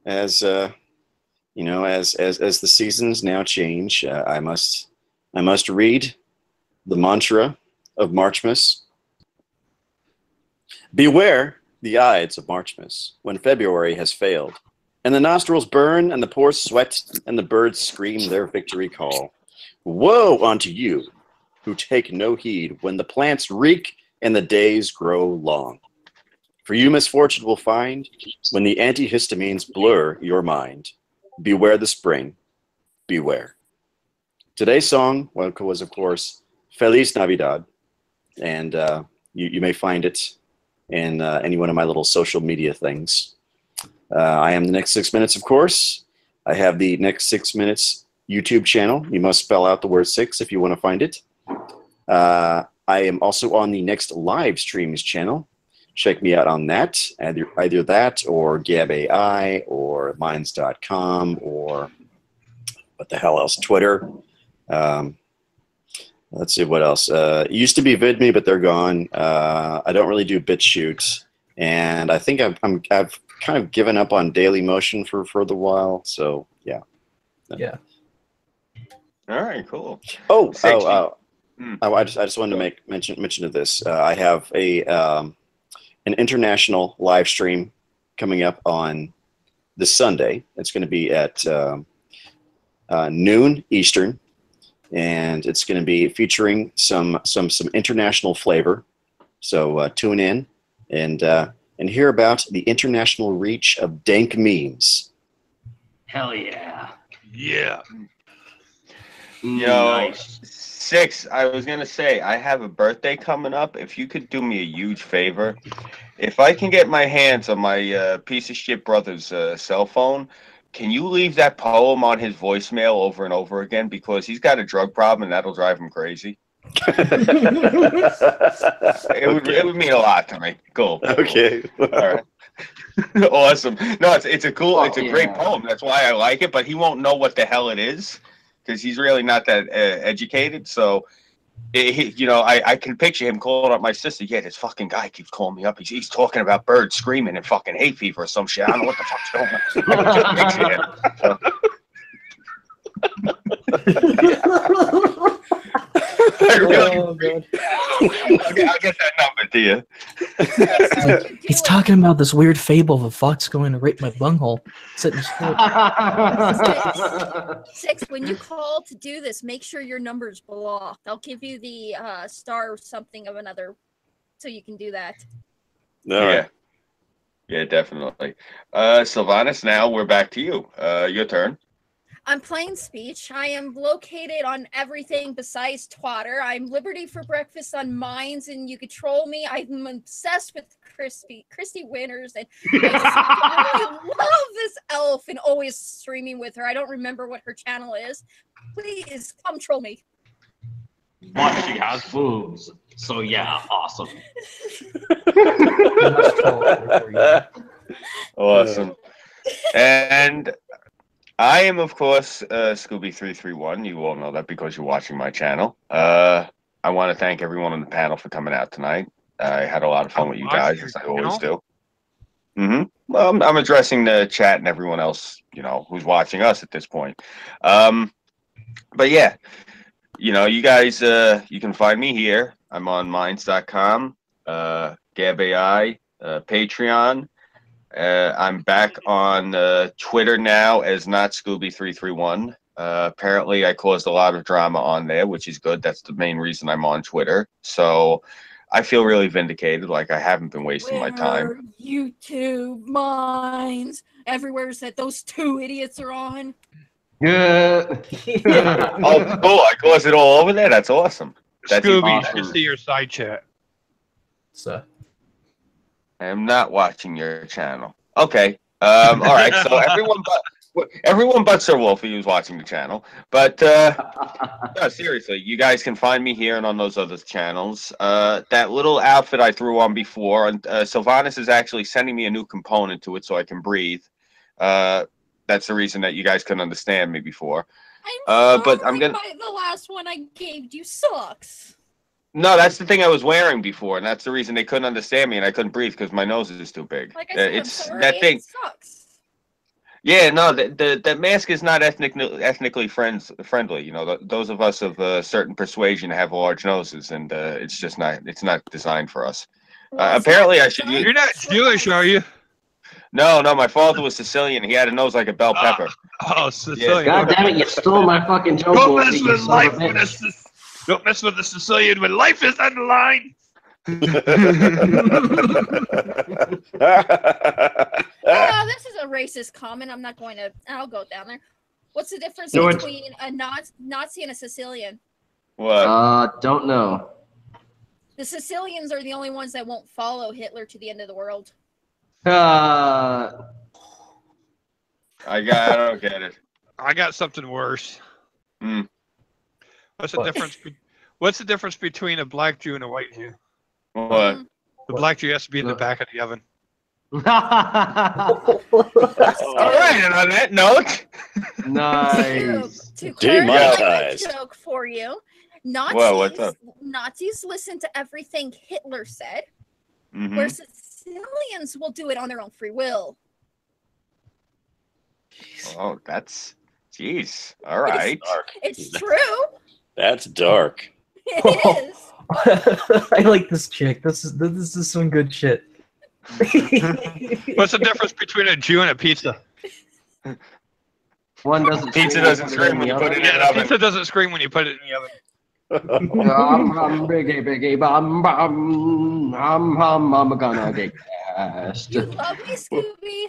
as you know, as the seasons now change, I must read the mantra of Marchmas. Beware the Ides of Marchmas when February has failed, and the nostrils burn, and the pores sweat, and the birds scream their victory call. Woe unto you who take no heed when the plants reek and the days grow long. For you misfortune will find when the antihistamines blur your mind. Beware the spring, beware. Today's song was, of course, Feliz Navidad, and you may find it in any one of my little social media things. I am the Next 6 Minutes, of course. I have the Next 6 Minutes YouTube channel. You must spell out the word 6 if you want to find it. I am also on the Next Live Streams channel. Check me out on that. Either that or Gab AI or Minds.com or what the hell else? Twitter. Let's see what else. It used to be VidMe, but they're gone. I don't really do BitChute, and I think I've kind of given up on Daily Motion for the while. So yeah. Yeah. All right. Cool. I just wanted to make mention of this. I have an international live stream coming up on this Sunday. It's going to be at noon Eastern, and it's going to be featuring some international flavor. So tune in and hear about the international reach of dank memes. Hell yeah. Yeah. Yo, Nice. 6, I was going to say, I have a birthday coming up. If you could do me a huge favor, if I can get my hands on my piece of shit brother's cell phone, can you leave that poem on his voicemail over and over again? Because he's got a drug problem and that'll drive him crazy. It would mean a lot to me. Cool. Okay. All right. Awesome. No, it's a great poem. That's why I like it, but he won't know what the hell it is because he's really not that educated. So, I can picture him calling up my sister. Yeah, this fucking guy keeps calling me up. He's talking about birds screaming and fucking hay fever or some shit. I don't know what the fuck's going on. I can just picture him. I'll get that number to you. He's talking about this weird fable of a fox going to rape my bunghole. Sitting straight. 6, when you call to do this, make sure your number's blocked. I'll give you the star something of another so you can do that. Yeah, definitely. Sylvanas, now we're back to you. Your turn. I'm plain speech. I am located on everything besides Twatter. I'm Liberty for Breakfast on Minds, and you could troll me. I'm obsessed with Christy Winters, and I just really love this elf and always streaming with her. I don't remember what her channel is. Please come troll me. But she has boobs, so yeah, awesome. Awesome. And I am, of course, Scooby331. You all know that because you're watching my channel. I want to thank everyone on the panel for coming out tonight. I had a lot of fun with you guys, as I always do. Well, I'm addressing the chat and everyone else, who's watching us at this point. But yeah, you guys, you can find me here. I'm on Minds.com, Gab AI, Patreon. I'm back on Twitter now as not Scooby331. Apparently, I caused a lot of drama on there, which is good. That's the main reason I'm on Twitter. So I feel really vindicated, like I haven't been wasting my time. YouTube, Minds, everywhere's that those 2 idiots are on. Yeah. Oh, cool. I caused it all over there. That's awesome. That's Scooby, awesome. just see your side chat. So. I am not watching your channel. Okay. All right. So everyone but Sir Wolfie who's watching the channel. But no, seriously, you guys can find me here and on those other channels. That little outfit I threw on before, and Sylvanas is actually sending me a new component to it so I can breathe. That's the reason that you guys couldn't understand me before. But I'm gonna. The last one I gave you sucks. No, that's the thing I was wearing before, and that's the reason they couldn't understand me, and I couldn't breathe because my nose is too big. Like I said, it's I'm sorry, that thing. it sucks. Yeah, no, the mask is not ethnically friendly. Those of us of a certain persuasion have large noses, and it's just not. It's not designed for us. Apparently, I should. You're not Jewish, are you? No, my father was Sicilian. He had a nose like a bell pepper. Oh, Sicilian. God damn it! You stole my fucking joke. Don't mess with life with us. Don't mess with the Sicilian when life is on the line. This is a racist comment. I'm not going to. I'll go down there. What's the difference between a Nazi and a Sicilian? What? Don't know. The Sicilians are the only ones that won't follow Hitler to the end of the world. I don't get it. I got something worse. Hmm. What's the difference? What's the difference between a black Jew and a white Jew? What? The black Jew has to be in the back of the oven. All right, and on that note, Nice. To Demonetized. clarify a joke for you, Nazis, Whoa, what's up? Nazis listen to everything Hitler said, Mhm. where Sicilians will do it on their own free will. Oh, that's jeez. All right. It's true. That's dark. It is. I like this chick. This is some good shit. What's the difference between a Jew and a pizza? One doesn't. Pizza doesn't scream when you put it in the oven. Pizza doesn't scream when you put it in the oven. Biggie, bum, I'm gonna get gassed. You love me, Scooby.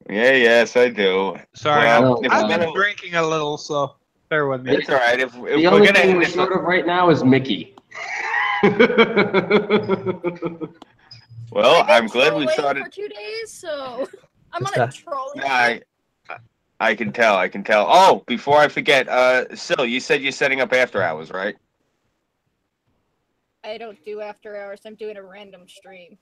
Yeah, yes, I do. Sorry, Well, if I've we're been gonna- drinking a little, so bear with me. It's all right. If The we're only gonna thing end we're this, short of right now is Mickey. well, I'm glad we Trolling started. for 2 days, so I'm What's on a that? trolling. I can tell. I can tell. Oh, before I forget, Sil, you said you're setting up after hours, right? I don't do after hours. I'm doing a random stream.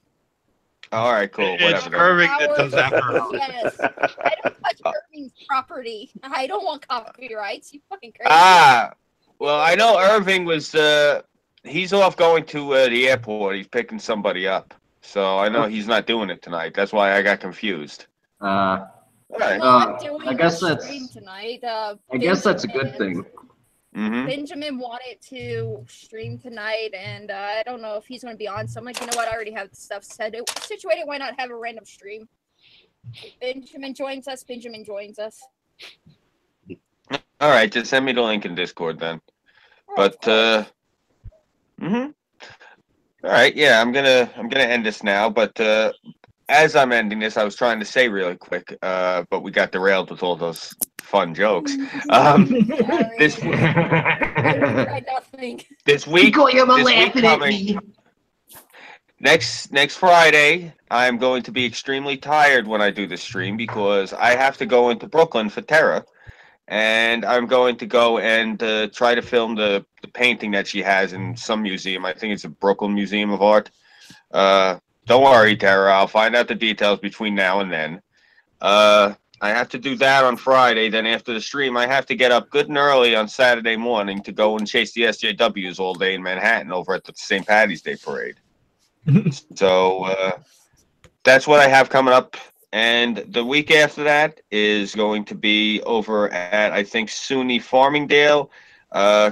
All right, cool. It's Whatever. Irving that does after hours. Yes. I don't touch Irving's property. I don't want copyrights. You fucking crazy. Well, I know Irving was. He's off going to the airport. He's picking somebody up, so I know he's not doing it tonight. That's why I got confused. All right. I'm doing I guess a that's. stream tonight. I guess that's a good thing. Mm-hmm. Benjamin wanted to stream tonight, and I don't know if he's going to be on. So I'm like, you know what? I already have the stuff situated. Why not have a random stream? If Benjamin joins us. Benjamin joins us. All right, just send me the link in Discord then. But All right, yeah, I'm gonna end this now. But as I'm ending this, I was trying to say really quick, but we got derailed with all those fun jokes. This this week coming. Next Friday, I'm going to be extremely tired when I do the stream because I have to go into Brooklyn for Terra, and I'm going to go and try to film the painting that she has in some museum. I think it's a Brooklyn Museum of Art. Don't worry, Tara. I'll find out the details between now and then. I have to do that on Friday. Then after the stream, I have to get up good and early on Saturday morning to go and chase the SJWs all day in Manhattan over at the St. Patty's Day Parade. So that's what I have coming up. And the week after that is going to be over at, I think, SUNY Farmingdale.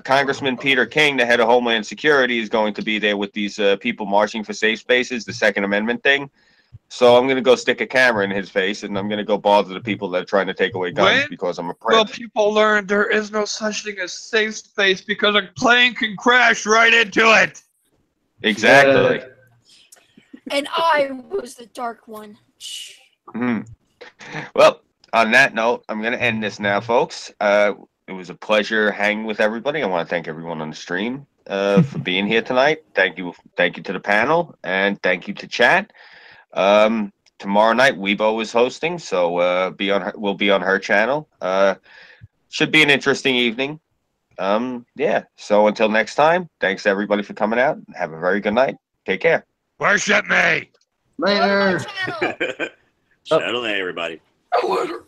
Congressman Peter King, the head of Homeland Security, is going to be there with these people marching for safe spaces, the Second Amendment thing. So I'm going to go stick a camera in his face, and I'm going to go bother the people that are trying to take away guns because I'm a prick. Well, people learn there is no such thing as safe space because a plane can crash right into it. Exactly. And I was the dark one. Well, on that note, I'm going to end this now, folks. It was a pleasure hanging with everybody. I want to thank everyone on the stream for being here tonight. Thank you to the panel, and thank you to chat. Tomorrow night, Weibo is hosting, so we'll be on her channel. Should be an interesting evening. Yeah. So until next time, thanks everybody for coming out. Have a very good night. Take care. Worship me. Later. Channel A, everybody. Later.